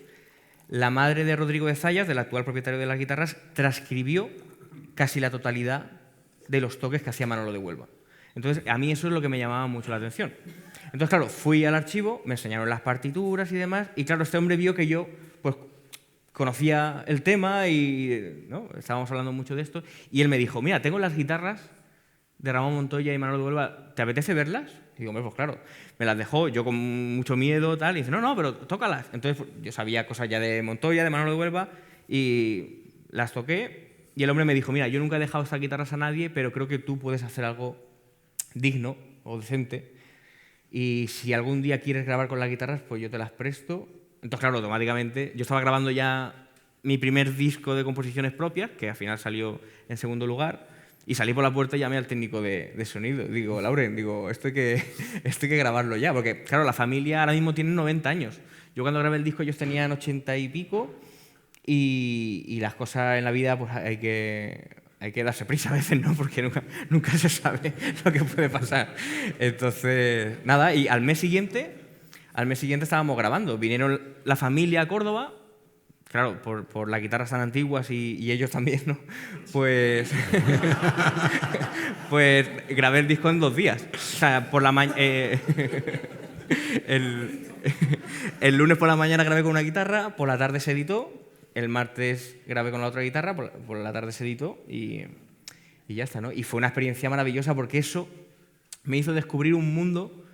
Speaker 4: la madre de Rodrigo de Zayas, del actual propietario de las guitarras, transcribió casi la totalidad de los toques que hacía Manolo de Huelva. Entonces, a mí eso es lo que me llamaba mucho la atención. Entonces, claro, fui al archivo, me enseñaron las partituras y demás, y claro, este hombre vio que yo pues, conocía el tema y ¿no? Estábamos hablando mucho de esto, y él me dijo, mira, tengo las guitarras de Ramón Montoya y Manolo de Huelva, ¿te apetece verlas? Y digo, pues claro, me las dejó, yo con mucho miedo, tal, y dice, no, pero tócalas. Entonces, yo sabía cosas ya de Montoya, de Manolo de Huelva, y las toqué, y el hombre me dijo, mira, yo nunca he dejado estas guitarras a nadie, pero creo que tú puedes hacer algo digno o decente. Y si algún día quieres grabar con las guitarras, pues yo te las presto. Entonces, claro, automáticamente yo estaba grabando ya mi primer disco de composiciones propias, que al final salió en segundo lugar, y salí por la puerta y llamé al técnico de sonido. Digo, Lauren, esto hay que grabarlo ya, porque claro, la familia ahora mismo tiene 90 años. Yo cuando grabé el disco ellos tenían 80 y pico, y las cosas en la vida pues hay que darse prisa a veces, ¿no? Porque nunca se sabe lo que puede pasar. Entonces, nada, y al mes siguiente estábamos grabando. Vinieron la familia a Córdoba, claro, por las guitarras tan antiguas y ellos también, ¿no? Pues, pues grabé el disco en 2 días. O sea, por la el lunes por la mañana grabé con una guitarra, por la tarde se editó. El martes grabé con la otra guitarra, por la tarde se editó y ya está, ¿no? Y fue una experiencia maravillosa porque eso me hizo descubrir un mundo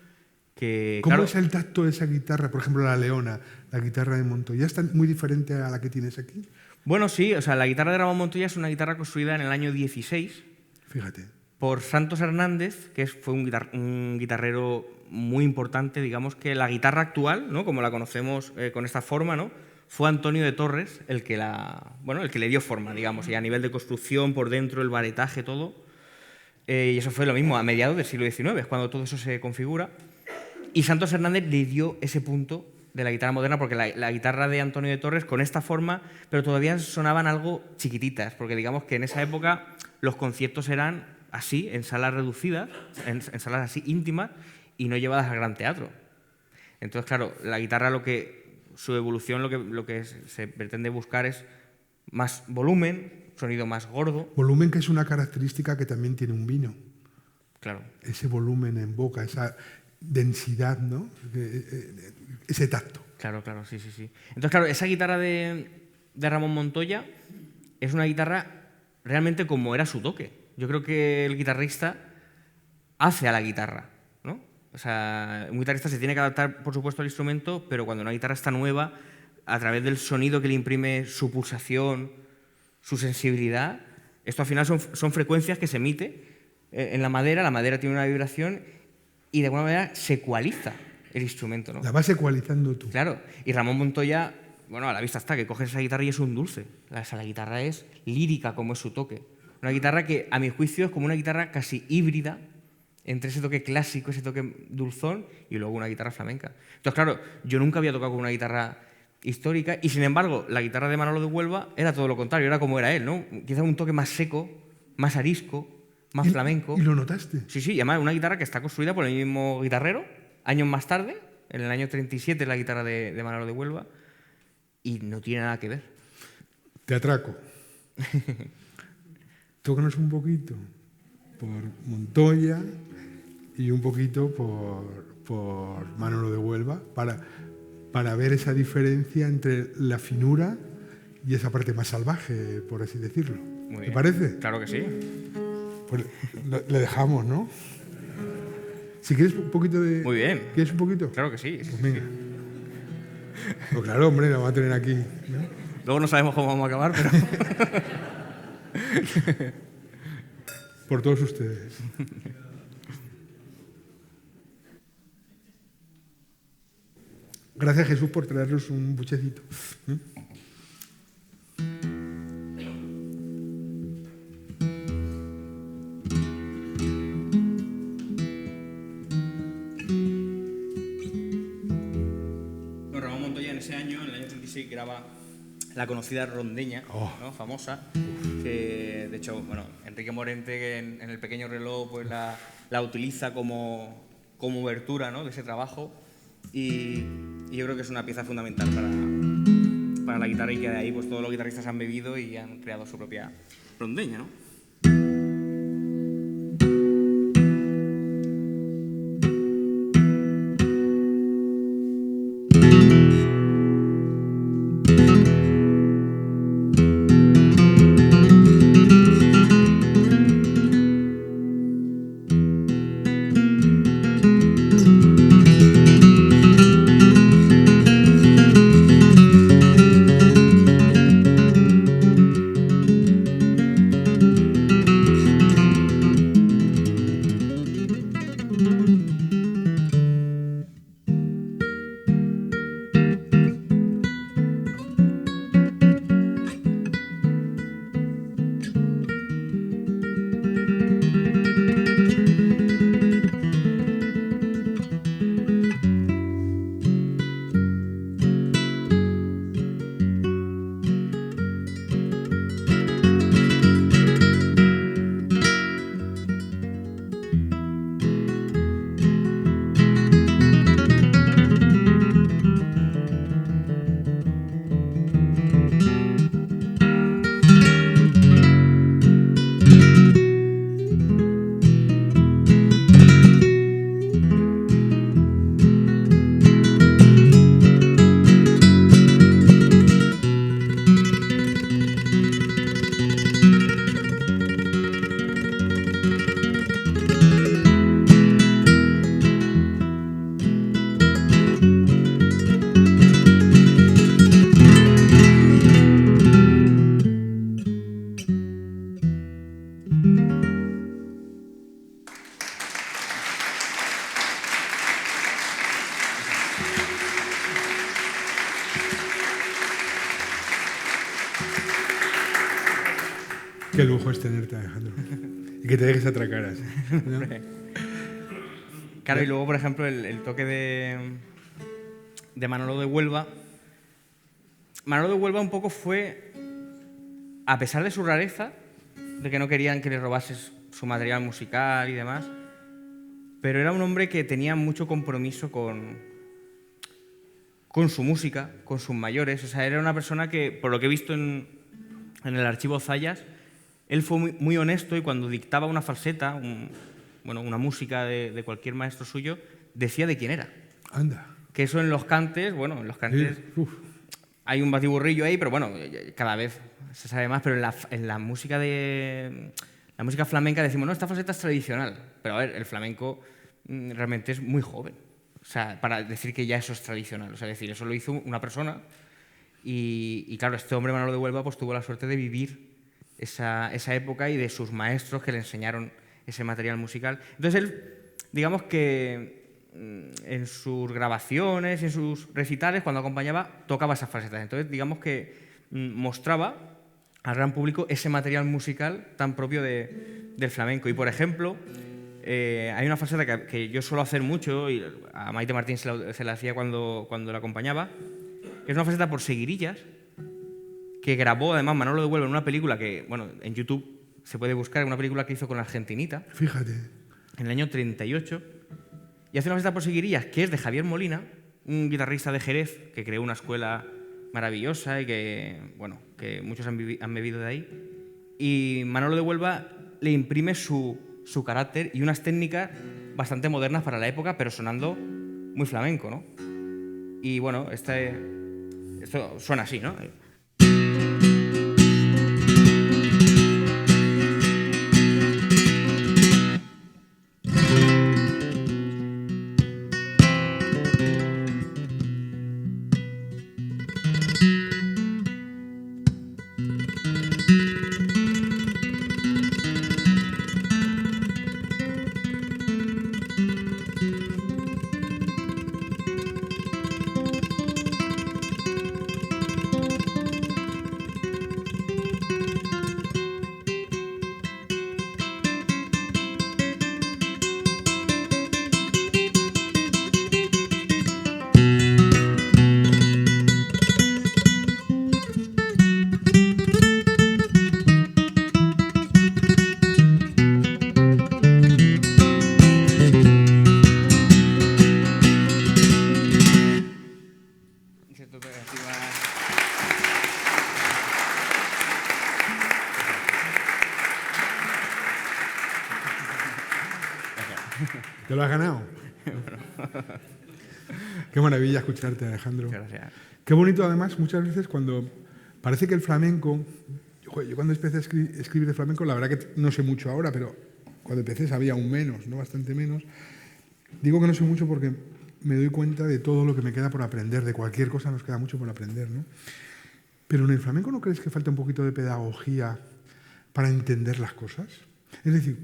Speaker 4: que...
Speaker 3: ¿Cómo
Speaker 4: claro,
Speaker 3: es el tacto de esa guitarra? Por ejemplo, la Leona, la guitarra de Montoya, ¿está muy diferente a la que tienes aquí?
Speaker 4: bueno, sí, o sea, la guitarra de Ramón Montoya es una guitarra construida en el año 16
Speaker 3: Fíjate.
Speaker 4: por Santos Hernández, que fue un guitarrero muy importante. Digamos que la guitarra actual, ¿no? Como la conocemos con esta forma, ¿no? Fue Antonio de Torres el que le dio forma, digamos, y a nivel de construcción, por dentro, el varetaje, todo. Y eso fue lo mismo a mediados del siglo XIX, es cuando todo eso se configura. Y Santos Hernández le dio ese punto de la guitarra moderna, porque la guitarra de Antonio de Torres, con esta forma, pero todavía sonaban algo chiquititas, porque digamos que en esa época los conciertos eran así, en salas reducidas, en salas así íntimas, y no llevadas al gran teatro. Entonces, claro, la guitarra su evolución lo que se pretende buscar es más volumen, sonido más gordo.
Speaker 3: Volumen, que es una característica que también tiene un vino.
Speaker 4: Claro.
Speaker 3: Ese volumen en boca, esa densidad, ¿no? Ese tacto.
Speaker 4: Claro, sí. Entonces, claro, esa guitarra de Ramón Montoya es una guitarra realmente como era su toque. Yo creo que el guitarrista hace a la guitarra, ¿no? O sea, un guitarrista se tiene que adaptar, por supuesto, al instrumento, pero cuando una guitarra está nueva, a través del sonido que le imprime su pulsación, su sensibilidad, esto al final son frecuencias que se emite en la madera tiene una vibración y de alguna manera se ecualiza el instrumento, ¿no?
Speaker 3: La vas ecualizando tú.
Speaker 4: Claro, y Ramón Montoya, bueno, a la vista está, que coges esa guitarra y es un dulce. La guitarra es lírica como es su toque. Una guitarra que, a mi juicio, es como una guitarra casi híbrida entre ese toque clásico, ese toque dulzón y luego una guitarra flamenca. Entonces, claro, yo nunca había tocado con una guitarra histórica y, sin embargo, la guitarra de Manolo de Huelva era todo lo contrario, era como era él, ¿no? Quizás un toque más seco, más arisco, más flamenco.
Speaker 3: ¿Y lo notaste?
Speaker 4: Sí, y además una guitarra que está construida por el mismo guitarrero, años más tarde, en el año 37 la guitarra de Manolo de Huelva, y no tiene nada que ver.
Speaker 3: Te atraco. Tócanos un poquito por Montoya y un poquito por Manolo de Huelva para ver esa diferencia entre la finura y esa parte más salvaje, por así decirlo.
Speaker 4: Muy bien.
Speaker 3: ¿Te parece?
Speaker 4: Claro que sí.
Speaker 3: Pues le dejamos, ¿no? Si quieres un poquito de...
Speaker 4: Muy bien.
Speaker 3: ¿Quieres un poquito?
Speaker 4: Claro que sí.
Speaker 3: Pues venga. Pues claro, hombre, lo vamos a tener aquí, ¿no?
Speaker 4: Luego no sabemos cómo vamos a acabar, pero...
Speaker 3: Por todos ustedes. Gracias, Jesús, por traernos un buchecito.
Speaker 4: Ramón Montoya en ese año, en el año 36, graba la conocida rondeña, ¿no? Famosa, que de hecho, bueno, Enrique Morente que en el Pequeño Reloj pues la utiliza como obertura, ¿no? De ese trabajo, y yo creo que es una pieza fundamental para la guitarra, y que de ahí pues todos los guitarristas han bebido y han creado su propia rondeña, ¿no?
Speaker 3: Qué lujo es tenerte, Alejandro. Y que te dejes atracar así, ¿no?
Speaker 4: Claro, y luego, por ejemplo, el toque de Manolo de Huelva. Manolo de Huelva un poco fue, a pesar de su rareza, de que no querían que le robases su material musical y demás, pero era un hombre que tenía mucho compromiso con su música, con sus mayores. O sea, era una persona que, por lo que he visto en el archivo Zayas, él fue muy honesto y cuando dictaba una falseta, una música de cualquier maestro suyo, decía de quién era.
Speaker 3: Anda.
Speaker 4: Que eso en los cantes,
Speaker 3: Sí,
Speaker 4: hay un batiburrillo ahí, pero bueno, cada vez se sabe más, pero en la música la música flamenca decimos, no, esta falseta es tradicional, pero a ver, el flamenco realmente es muy joven, o sea, para decir que ya eso es tradicional, o sea, decir, eso lo hizo una persona y claro, este hombre Manolo de Huelva pues tuvo la suerte de vivir esa época y de sus maestros que le enseñaron ese material musical. Entonces él, digamos que en sus grabaciones, en sus recitales, cuando acompañaba, tocaba esas falsetas. Entonces, digamos que mostraba al gran público ese material musical tan propio del flamenco. Y, por ejemplo, hay una falseta que yo suelo hacer mucho, y a Maite Martín se la hacía cuando la acompañaba, que es una falseta por seguirillas, que grabó además Manolo de Huelva en una película que, bueno, en YouTube se puede buscar, una película que hizo con la Argentinita.
Speaker 3: Fíjate.
Speaker 4: En el año 38. Y hace una falseta por seguirillas que es de Javier Molina, un guitarrista de Jerez que creó una escuela maravillosa y que, bueno, que muchos han bebido de ahí. Y Manolo de Huelva le imprime su carácter y unas técnicas bastante modernas para la época, pero sonando muy flamenco, ¿no? Y bueno, esto suena así, ¿no?
Speaker 3: ¿Te lo has ganado? Qué maravilla escucharte, Alejandro.
Speaker 4: Gracias.
Speaker 3: Qué bonito, además, muchas veces cuando parece que el flamenco... Yo cuando empecé a escribir de flamenco, la verdad que no sé mucho ahora, pero cuando empecé sabía aún menos, ¿no? Bastante menos. Digo que no sé mucho porque me doy cuenta de todo lo que me queda por aprender. De cualquier cosa nos queda mucho por aprender, ¿no? Pero en el flamenco, ¿no crees que falta un poquito de pedagogía para entender las cosas? Es decir,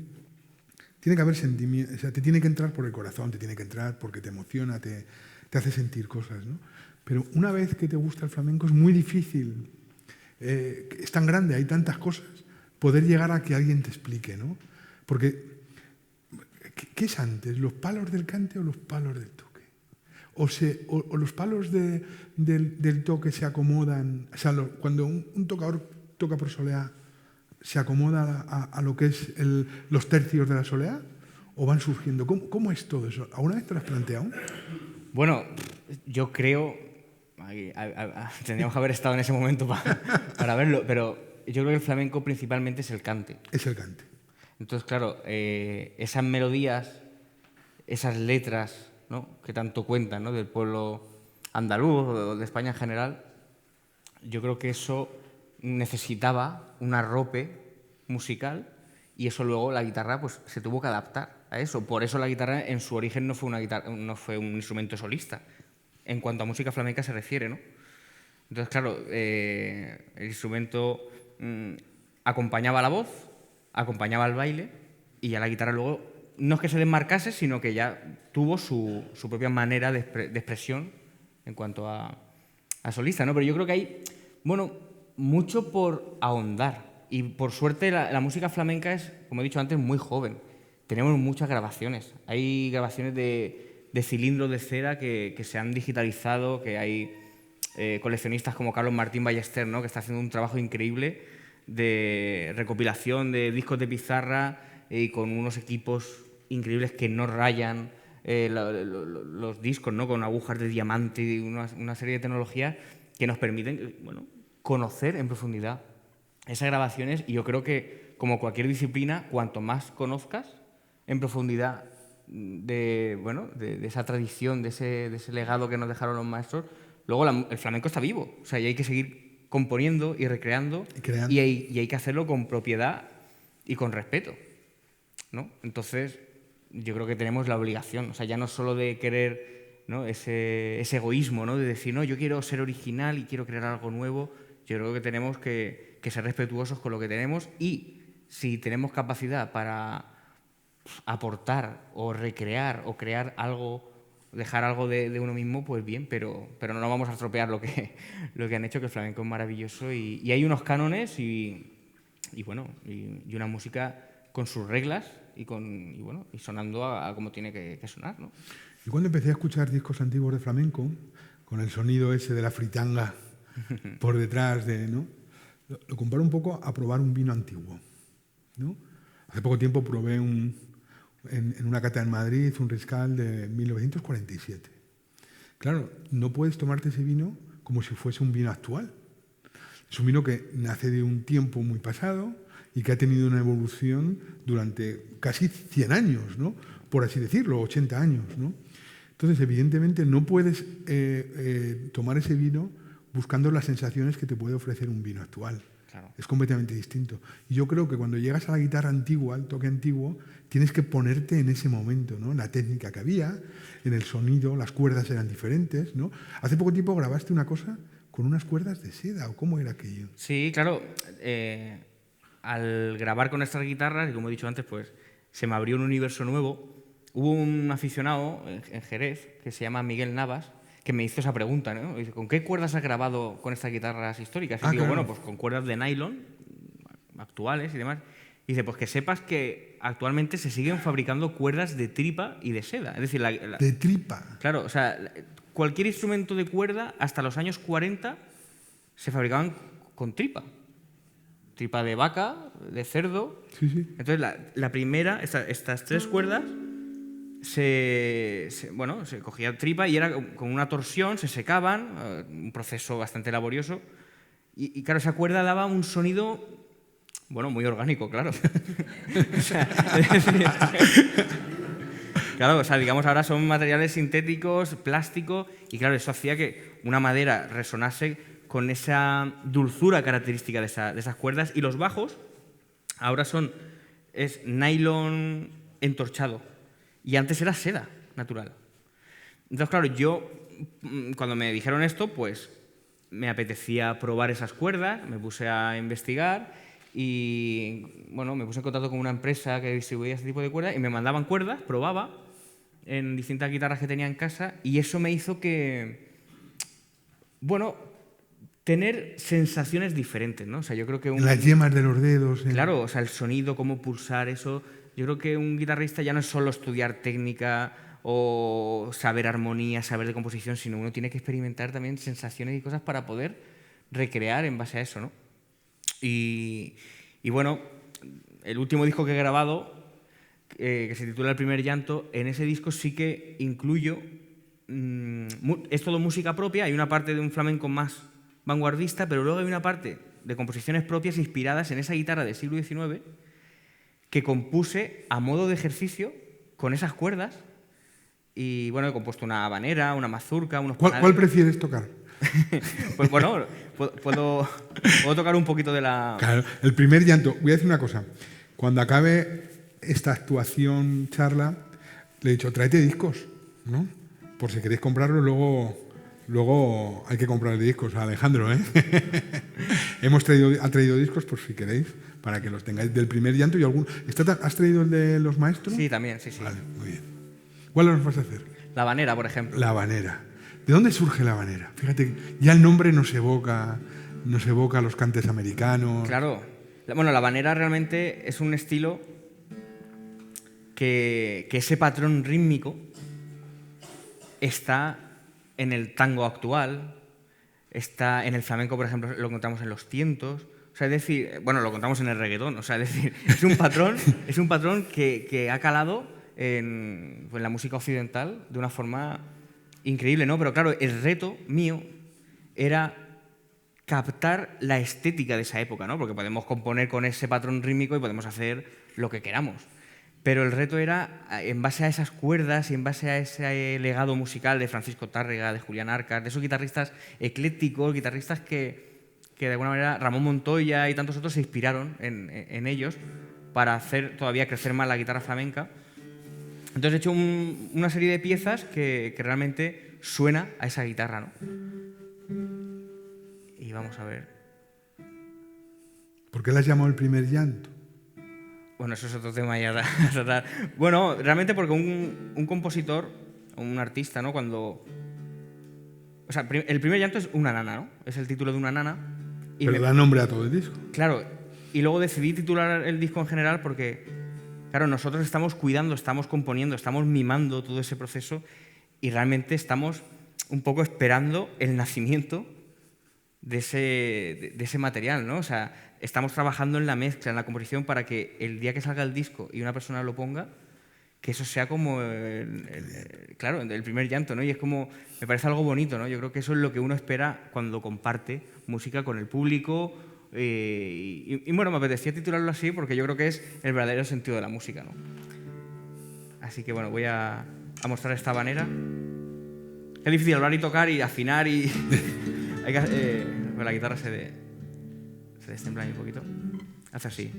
Speaker 3: tiene que haber sentimiento, o sea, te tiene que entrar por el corazón, te tiene que entrar porque te emociona, te hace sentir cosas, ¿no? Pero una vez que te gusta el flamenco es muy difícil, es tan grande, hay tantas cosas, poder llegar a que alguien te explique, ¿no? Porque, ¿qué es antes, los palos del cante o los palos del toque? O los palos del toque se acomodan, o sea, cuando un tocador toca por soleá, ¿se acomoda a lo que es los tercios de la soleá? ¿O van surgiendo? ¿Cómo es todo eso? ¿Alguna vez te lo has planteado?
Speaker 4: Bueno, yo creo... tendríamos que haber estado en ese momento para verlo, pero yo creo que el flamenco principalmente es el cante.
Speaker 3: Es el cante.
Speaker 4: Entonces, claro, esas melodías, esas letras, ¿no?, que tanto cuentan, ¿no?, del pueblo andaluz o de España en general, yo creo que eso necesitaba un arrope musical y eso luego la guitarra pues se tuvo que adaptar a eso. Por eso la guitarra en su origen no fue un instrumento solista, en cuanto a música flamenca se refiere, ¿no? Entonces, claro, el instrumento acompañaba la voz, acompañaba el baile y ya la guitarra luego no es que se desmarcase, sino que ya tuvo su propia manera de expresión en cuanto a solista, ¿no? Pero yo creo que hay, bueno, mucho por ahondar Y por suerte la música flamenca es, como he dicho antes, muy joven. Tenemos muchas grabaciones. Hay grabaciones de cilindros de cera que se han digitalizado, que hay coleccionistas como Carlos Martín Ballester, ¿no?, que está haciendo un trabajo increíble de recopilación de discos de pizarra y con unos equipos increíbles que no rayan los discos, ¿no?, con agujas de diamante y una serie de tecnologías que nos permiten, bueno, conocer en profundidad esas grabaciones. Y yo creo que, como cualquier disciplina, cuanto más conozcas en profundidad de esa tradición, de ese legado que nos dejaron los maestros, luego el flamenco está vivo. O sea, y hay que seguir componiendo y recreando y hay que hacerlo con propiedad y con respeto, ¿no? Entonces, yo creo que tenemos la obligación, o sea, ya no solo de querer, ¿no?, ese egoísmo, ¿no?, de decir, no, yo quiero ser original y quiero crear algo nuevo. Yo creo que tenemos que ser respetuosos con lo que tenemos, y si tenemos capacidad para aportar o recrear o crear algo, dejar algo de uno mismo, pues bien, pero no nos vamos a estropear lo que han hecho, que el flamenco es maravilloso y hay unos cánones y una música con sus reglas y sonando a como tiene que sonar, ¿no?
Speaker 3: Yo cuando empecé a escuchar discos antiguos de flamenco, con el sonido ese de la fritanga por detrás, ¿no?, lo comparo un poco a probar un vino antiguo, ¿no? Hace poco tiempo probé en una cata en Madrid un Riscal de 1947. Claro, no puedes tomarte ese vino como si fuese un vino actual. Es un vino que nace de un tiempo muy pasado y que ha tenido una evolución durante casi 100 años, ¿no?, por así decirlo, 80 años, ¿no? Entonces, evidentemente, no puedes tomar ese vino buscando las sensaciones que te puede ofrecer un vino actual.
Speaker 4: Claro.
Speaker 3: Es completamente distinto. Y yo creo que cuando llegas a la guitarra antigua, al toque antiguo, tienes que ponerte en ese momento, ¿no?, la técnica que había, en el sonido, las cuerdas eran diferentes, ¿no? Hace poco tiempo grabaste una cosa con unas cuerdas de seda, ¿o cómo era aquello?
Speaker 4: Sí, claro. Al grabar con estas guitarras, y como he dicho antes, pues se me abrió un universo nuevo. Hubo un aficionado en Jerez que se llama Miguel Navas, que me hizo esa pregunta, ¿no? Dice, ¿con qué cuerdas has grabado con estas guitarras históricas? Y digo,
Speaker 3: claro.
Speaker 4: bueno, pues con cuerdas de nylon actuales y demás. Y dice, pues que sepas que actualmente se siguen fabricando cuerdas de tripa y de seda. Es decir,
Speaker 3: de tripa.
Speaker 4: Claro, o sea, cualquier instrumento de cuerda hasta los años 40 se fabricaban con tripa. Tripa de vaca, de cerdo.
Speaker 3: Sí, sí.
Speaker 4: Entonces, la primera, estas tres cuerdas, se cogía tripa y era con una torsión, se secaban, un proceso bastante laborioso. Y claro, esa cuerda daba un sonido, muy orgánico, claro. Claro, o sea, digamos, ahora son materiales sintéticos, plástico, y claro, eso hacía que una madera resonase con esa dulzura característica de esas cuerdas. Y los bajos ahora es nylon entorchado, y antes era seda natural. Entonces, claro, yo, cuando me dijeron esto, pues me apetecía probar esas cuerdas, me puse a investigar y, me puse en contacto con una empresa que distribuía ese tipo de cuerdas y me mandaban cuerdas, probaba en distintas guitarras que tenía en casa, y eso me hizo que, tener sensaciones diferentes, ¿no? O sea, yo creo que
Speaker 3: las yemas de los dedos.
Speaker 4: Claro, o sea, el sonido, cómo pulsar eso. Yo creo que un guitarrista ya no es solo estudiar técnica o saber armonía, saber de composición, sino uno tiene que experimentar también sensaciones y cosas para poder recrear en base a eso, ¿no? Y el último disco que he grabado, que se titula El primer llanto, en ese disco sí que incluyo, es todo música propia, hay una parte de un flamenco más vanguardista, pero luego hay una parte de composiciones propias inspiradas en esa guitarra del siglo XIX que compuse a modo de ejercicio con esas cuerdas. Y he compuesto una habanera, una mazurca, unos panales.
Speaker 3: ¿Cuál prefieres tocar?
Speaker 4: Pues puedo tocar un poquito de la...
Speaker 3: Claro, el primer llanto. Voy a decir una cosa. Cuando acabe esta actuación, charla, le he dicho, tráete discos, ¿no? Por si queréis comprarlos, luego hay que comprar discos a Alejandro, ¿eh? Ha traído discos, por si queréis, para que los tengáis. Del primer llanto y algún... ¿Has traído el de los maestros?
Speaker 4: Sí, también, sí.
Speaker 3: Vale, muy bien. ¿Cuál nos vas a hacer?
Speaker 4: La habanera, por ejemplo.
Speaker 3: La habanera. ¿De dónde surge la habanera? Fíjate, ya el nombre nos evoca a los cantes americanos.
Speaker 4: Claro. Bueno, la habanera realmente es un estilo que ese patrón rítmico está en el tango actual, está en el flamenco, por ejemplo, lo encontramos en los tientos. O sea, es decir, bueno, lo encontramos en el reggaetón. O sea, es decir, es un patrón que ha calado en la música occidental de una forma increíble, ¿no? Pero claro, el reto mío era captar la estética de esa época, ¿no? Porque podemos componer con ese patrón rítmico y podemos hacer lo que queramos. Pero el reto era, en base a esas cuerdas y en base a ese legado musical de Francisco Tárrega, de Julián Arcas, de esos guitarristas eclécticos, guitarristas que de alguna manera Ramón Montoya y tantos otros se inspiraron en ellos para hacer todavía crecer más la guitarra flamenca. Entonces he hecho una serie de piezas que realmente suena a esa guitarra, ¿no? Y vamos a ver.
Speaker 3: ¿Por qué las llamó el primer llanto?
Speaker 4: Bueno, eso es otro tema ya a tratar. Bueno, realmente porque un compositor, un artista, ¿no? Cuando... O sea, el primer llanto es una nana, ¿no? Es el título de una nana. Y
Speaker 3: pero da nombre a todo el disco.
Speaker 4: Claro, y luego decidí titular el disco en general porque, claro, nosotros estamos cuidando, estamos componiendo, estamos mimando todo ese proceso y realmente estamos un poco esperando el nacimiento de ese material, ¿no? O sea, estamos trabajando en la mezcla, en la composición para que el día que salga el disco y una persona lo ponga, que eso sea como claro, el primer llanto, ¿no? Y es como, me parece algo bonito, ¿no? Yo creo que eso es lo que uno espera cuando comparte música con el público y bueno, me apetecía titularlo así porque yo creo que es el verdadero sentido de la música, ¿no? Así que bueno, voy a mostrar esta habanera. Es difícil hablar y tocar y afinar y hay que, pues la guitarra se destempla ahí un poquito. Hace así.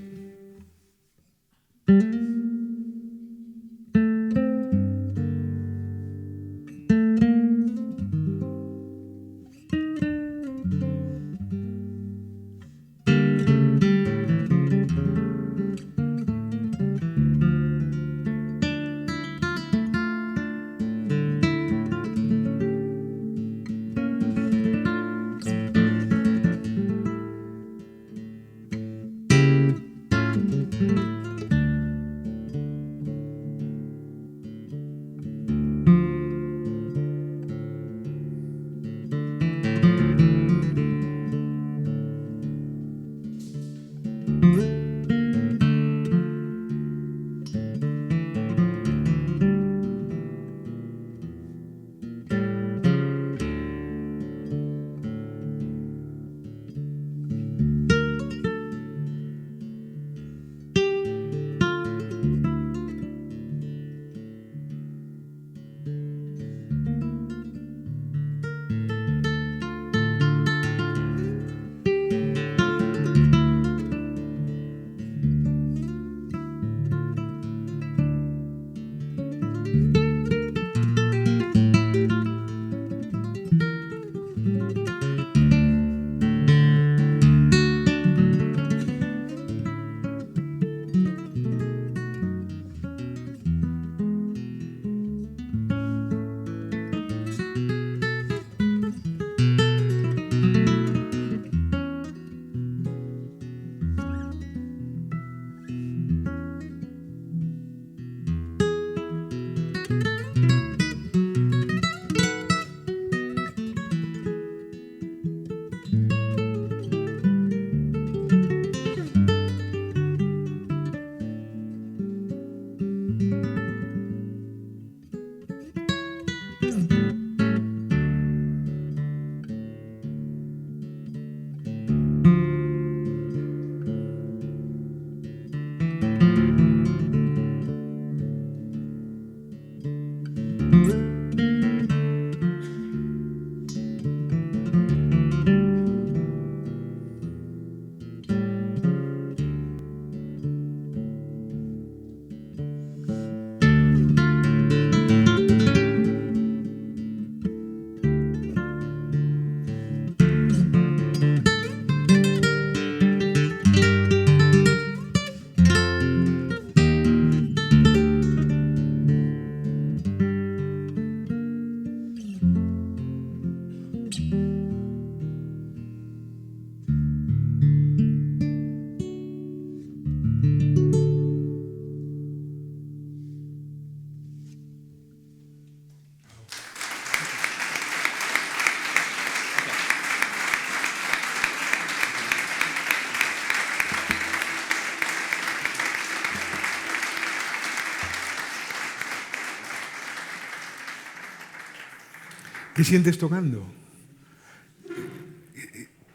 Speaker 3: ¿Qué sientes tocando?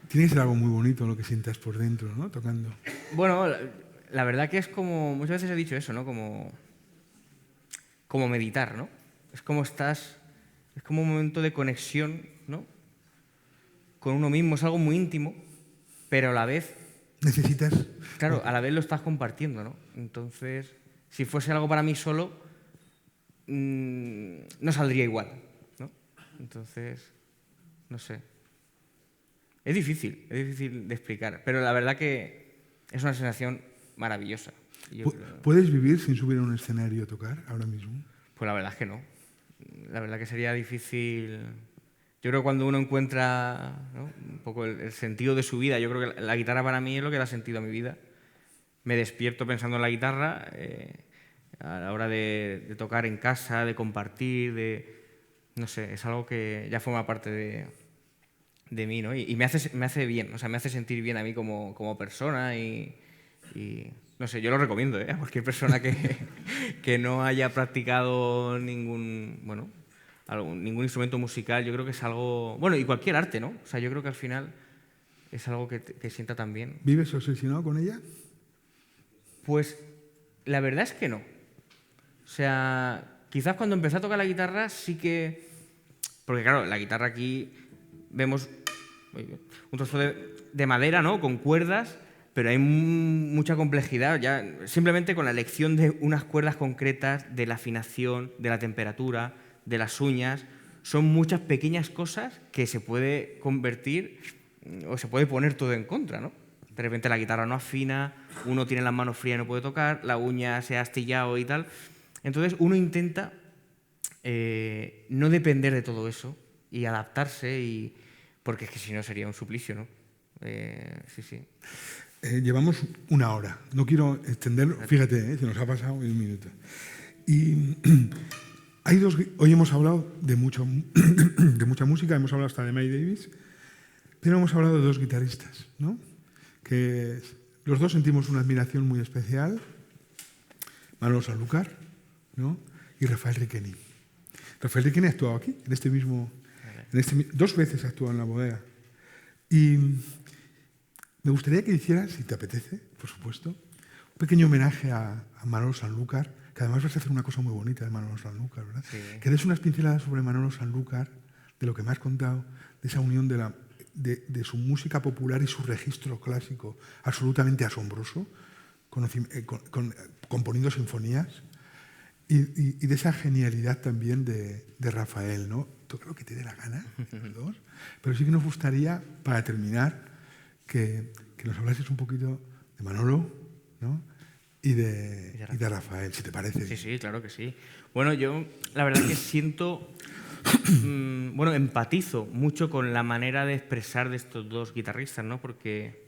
Speaker 3: Tiene que ser algo muy bonito lo que sientas por dentro, ¿no? Tocando.
Speaker 4: Bueno, la verdad que es como, muchas veces he dicho eso, ¿no? Como meditar, ¿no? Es como un momento de conexión, ¿no? Con uno mismo, es algo muy íntimo, pero a la vez,
Speaker 3: ¿Necesitas?
Speaker 4: claro, a la vez lo estás compartiendo, ¿no? Entonces, si fuese algo para mí solo, no saldría igual, ¿no? Entonces, no sé. Es difícil de explicar, pero la verdad que es una sensación maravillosa.
Speaker 3: ¿Puedes vivir sin subir a un escenario a tocar ahora mismo?
Speaker 4: Pues la verdad es que no. La verdad que sería difícil. Yo creo que cuando uno encuentra, ¿no?, un poco el sentido de su vida, yo creo que la guitarra para mí es lo que da sentido a mi vida. Me despierto pensando en la guitarra, a la hora de tocar en casa, de compartir, no sé, es algo que ya forma parte de mí, ¿no? Y me hace bien, o sea, me hace sentir bien a mí como persona y no sé, yo lo recomiendo, a cualquier persona que no haya practicado ningún instrumento musical. Yo creo que es algo, bueno, y cualquier arte, ¿no? O sea, yo creo que al final es algo que sienta tan bien.
Speaker 3: ¿Vives obsesionado con ella?
Speaker 4: Pues la verdad es que no. O sea, quizás cuando empecé a tocar la guitarra sí que, porque claro, la guitarra aquí vemos un trozo de madera, ¿no?, con cuerdas, pero hay mucha complejidad ya simplemente con la elección de unas cuerdas concretas, de la afinación, de la temperatura, de las uñas. Son muchas pequeñas cosas que se puede convertir o se puede poner todo en contra, ¿no? De repente la guitarra no afina, uno tiene las manos frías y no puede tocar, la uña se ha astillado y tal. Entonces uno intenta no depender de todo eso y adaptarse, porque es que si no sería un suplicio, ¿no? Sí.
Speaker 3: Llevamos una hora. No quiero extenderlo. Fíjate, se nos ha pasado un minuto. Y hoy hemos hablado de mucha música, hemos hablado hasta de Miles Davis, pero hemos hablado de dos guitarristas, ¿no? Que los dos sentimos una admiración muy especial. Manolo Sanlúcar, ¿no?, y Rafael Riqueni. Rafael Riqueni ha actuado aquí, dos veces ha actuado en la bodega. Y me gustaría que hicieras, si te apetece, por supuesto, un pequeño homenaje a Manolo Sanlúcar, que además vas a hacer una cosa muy bonita de Manolo Sanlúcar, ¿verdad?
Speaker 4: Sí.
Speaker 3: Que des unas pinceladas sobre Manolo Sanlúcar, de lo que me has contado, de esa unión de su música popular y su registro clásico absolutamente asombroso, componiendo sinfonías, y de esa genialidad también de Rafael, ¿no? Toca lo que te dé la gana, los dos, pero sí que nos gustaría, para terminar, que nos hablases un poquito de Manolo, ¿no?, y de Rafael, si te parece.
Speaker 4: Sí, claro que sí. Bueno, yo la verdad es que siento, empatizo mucho con la manera de expresar de estos dos guitarristas, ¿no? Porque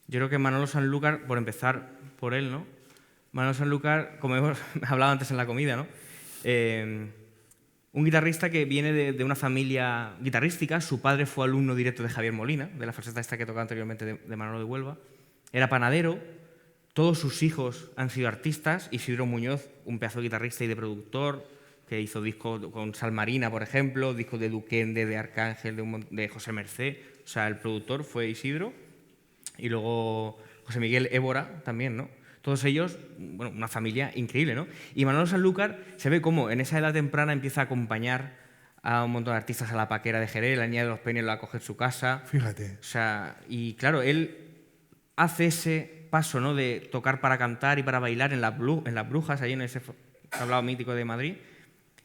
Speaker 4: yo creo que Manolo Sanlúcar, por empezar por él, ¿no? Manolo Sanlúcar, como hemos hablado antes en la comida, ¿no?, un guitarrista que viene de una familia guitarrística. Su padre fue alumno directo de Javier Molina, de la faceta esta que tocaba anteriormente de Manolo de Huelva. Era panadero. Todos sus hijos han sido artistas. Isidro Muñoz, un pedazo de guitarrista y de productor, que hizo discos con Sal Marina, por ejemplo, discos de Duquende, de Arcángel, de José Mercé. O sea, el productor fue Isidro. Y luego José Miguel Évora también, ¿no? Todos ellos, bueno, una familia increíble, ¿no? Y Manolo Sanlúcar se ve cómo en esa edad temprana empieza a acompañar a un montón de artistas a la Paquera de Jerez. La Niña de los Peines lo acoge en su casa.
Speaker 3: Fíjate.
Speaker 4: O sea, y claro, él hace ese paso, ¿no?, de tocar para cantar y para bailar en las Brujas, ahí en ese tablado mítico de Madrid,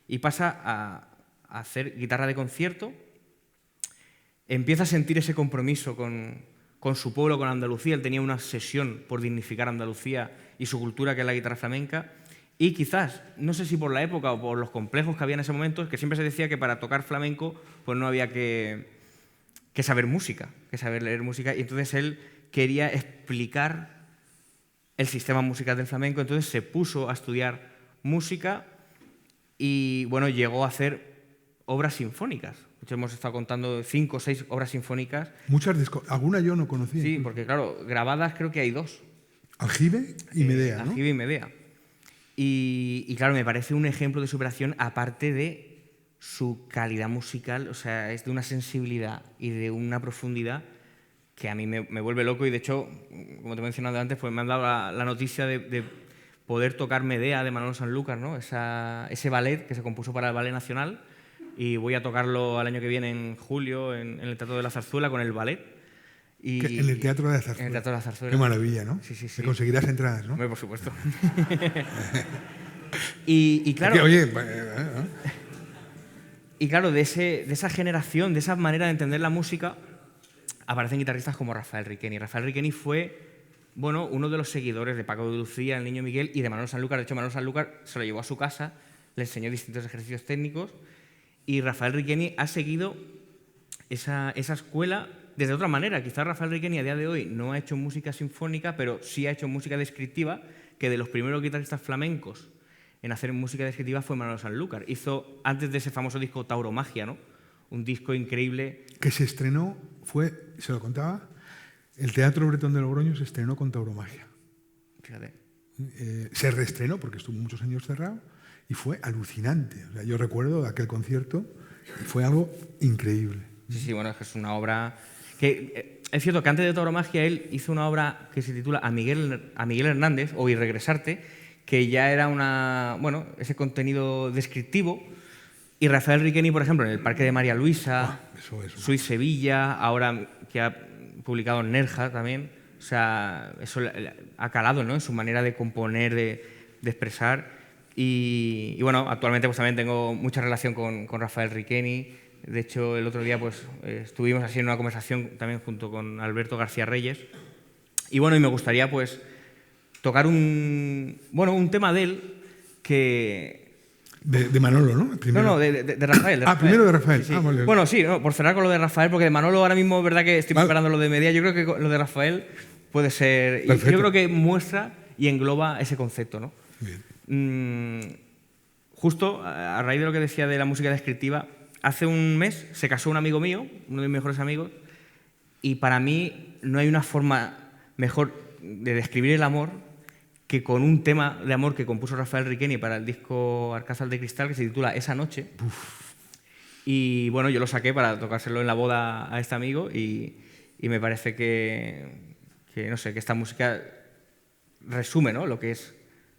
Speaker 4: y pasa a hacer guitarra de concierto. Empieza a sentir ese compromiso con su pueblo, con Andalucía. Él tenía una obsesión por dignificar Andalucía y su cultura, que es la guitarra flamenca. Y quizás, no sé si por la época o por los complejos que había en ese momento, que siempre se decía que para tocar flamenco pues no había que saber música, que saber leer música. Y entonces él quería explicar el sistema musical del flamenco. Entonces se puso a estudiar música y bueno, llegó a hacer obras sinfónicas. Hemos estado contando 5 o 6 obras sinfónicas.
Speaker 3: Alguna yo no conocía.
Speaker 4: Sí, porque claro, grabadas creo que hay 2.
Speaker 3: Aljibe y Medea, ¿no?
Speaker 4: Aljibe y Medea. Y claro, me parece un ejemplo de superación, aparte de su calidad musical, o sea, es de una sensibilidad y de una profundidad que a mí me vuelve loco. Y de hecho, como te he mencionado antes, pues me han dado la noticia de poder tocar Medea de Manolo Sanlúcar, ¿no? Ese ballet que se compuso para el Ballet Nacional, y voy a tocarlo al año que viene en julio en el Teatro de la Zarzuela con el ballet.
Speaker 3: En el Teatro de la Zarzuela.
Speaker 4: En el Teatro de la Zarzuela.
Speaker 3: Qué maravilla, ¿no?
Speaker 4: Sí.
Speaker 3: Te conseguirás entradas, ¿no?
Speaker 4: Hombre, por supuesto. y claro...
Speaker 3: Oye,
Speaker 4: Y claro, de esa generación, de esa manera de entender la música, aparecen guitarristas como Rafael Riqueni. Rafael Riqueni fue, bueno, uno de los seguidores de Paco de Lucía, el Niño Miguel, y de Manolo Sanlúcar. De hecho, Manolo Sanlúcar se lo llevó a su casa, le enseñó distintos ejercicios técnicos, y Rafael Riqueni ha seguido esa escuela desde otra manera. Quizás Rafael Riqueni a día de hoy no ha hecho música sinfónica, pero sí ha hecho música descriptiva, que de los primeros guitarristas flamencos en hacer música descriptiva fue Manolo Sanlúcar. Hizo, antes de ese famoso disco, Tauromagia, ¿no? Un disco increíble.
Speaker 3: Que se estrenó, se lo contaba, el Teatro Bretón de Logroño se estrenó con Tauromagia.
Speaker 4: Fíjate.
Speaker 3: Se reestrenó porque estuvo muchos años cerrado y fue alucinante. O sea, yo recuerdo aquel concierto y fue algo increíble.
Speaker 4: Sí, bueno, es una obra que... es cierto que antes de Tauromagia él hizo una obra que se titula A Miguel Hernández, o Y Regresarte, que ya era ese contenido descriptivo. Y Rafael Riqueni, por ejemplo, en el Parque de María Luisa, Soy Sevilla, ahora que ha publicado en Nerja también, o sea, eso ha calado, ¿no?, en su manera de componer, de expresar. Y bueno, actualmente pues también tengo mucha relación con Rafael Riqueni. De hecho, el otro día pues estuvimos así en una conversación también junto con Alberto García Reyes. Y bueno, y me gustaría pues tocar un tema de él que...
Speaker 3: De Manolo, ¿no?
Speaker 4: Primero. No, de Rafael.
Speaker 3: Primero de Rafael.
Speaker 4: Sí.
Speaker 3: Vale.
Speaker 4: Bueno, sí, por cerrar con lo de Rafael, porque de Manolo ahora mismo es verdad que estoy preparando lo de Medea. Yo creo que lo de Rafael puede ser... Perfecto. Yo creo que muestra y engloba ese concepto, ¿no? Bien. Justo a raíz de lo que decía de la música descriptiva, hace un mes se casó un amigo mío, uno de mis mejores amigos, y para mí no hay una forma mejor de describir el amor que con un tema de amor que compuso Rafael Riqueni para el disco Alcázar de Cristal, que se titula Esa noche. Y bueno, yo lo saqué para tocárselo en la boda a este amigo, y me parece que no sé, que esta música resume, ¿no?, lo que es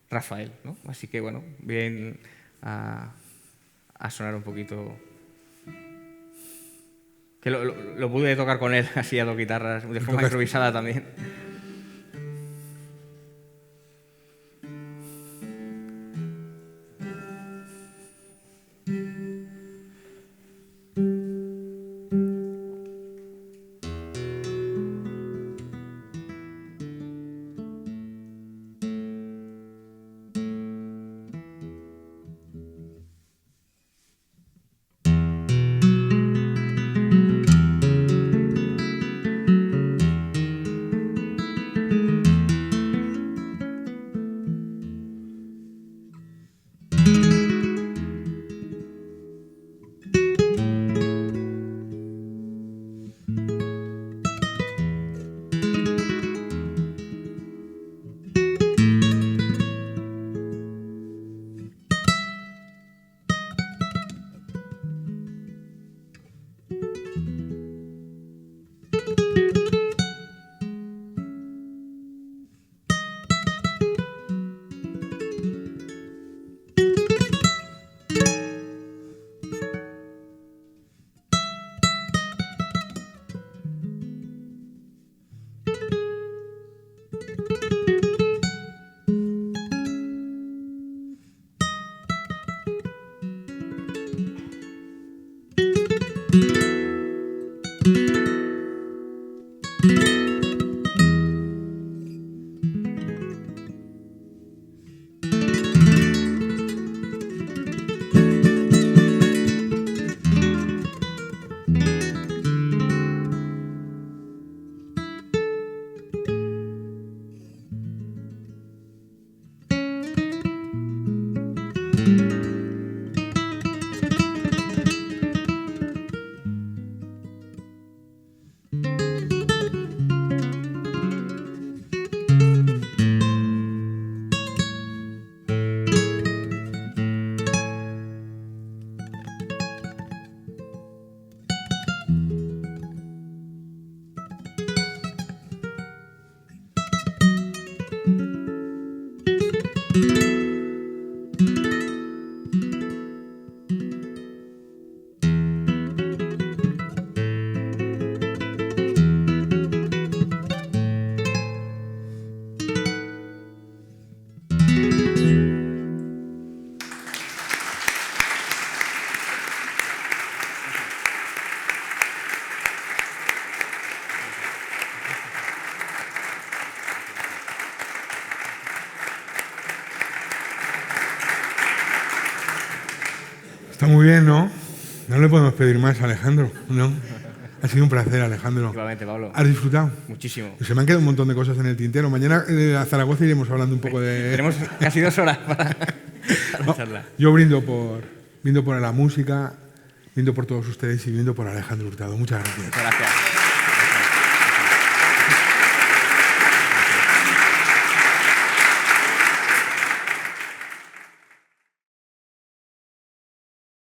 Speaker 4: Rafael, ¿no? Así que bueno, bien a sonar un poquito... Que lo pude tocar con él así a dos guitarras, de forma improvisada también.
Speaker 3: Está muy bien, ¿no? No le podemos pedir más a Alejandro, ¿no? Ha sido un placer, Alejandro.
Speaker 4: Igualmente, Pablo.
Speaker 3: ¿Has disfrutado?
Speaker 4: Muchísimo.
Speaker 3: Se me han quedado un montón de cosas en el tintero. Mañana a Zaragoza iremos hablando un poco de...
Speaker 4: Tenemos casi 2 horas para la charla.
Speaker 3: Yo brindo por la música, brindo por todos ustedes y brindo por Alejandro Hurtado. Muchas gracias.
Speaker 4: Muchas gracias.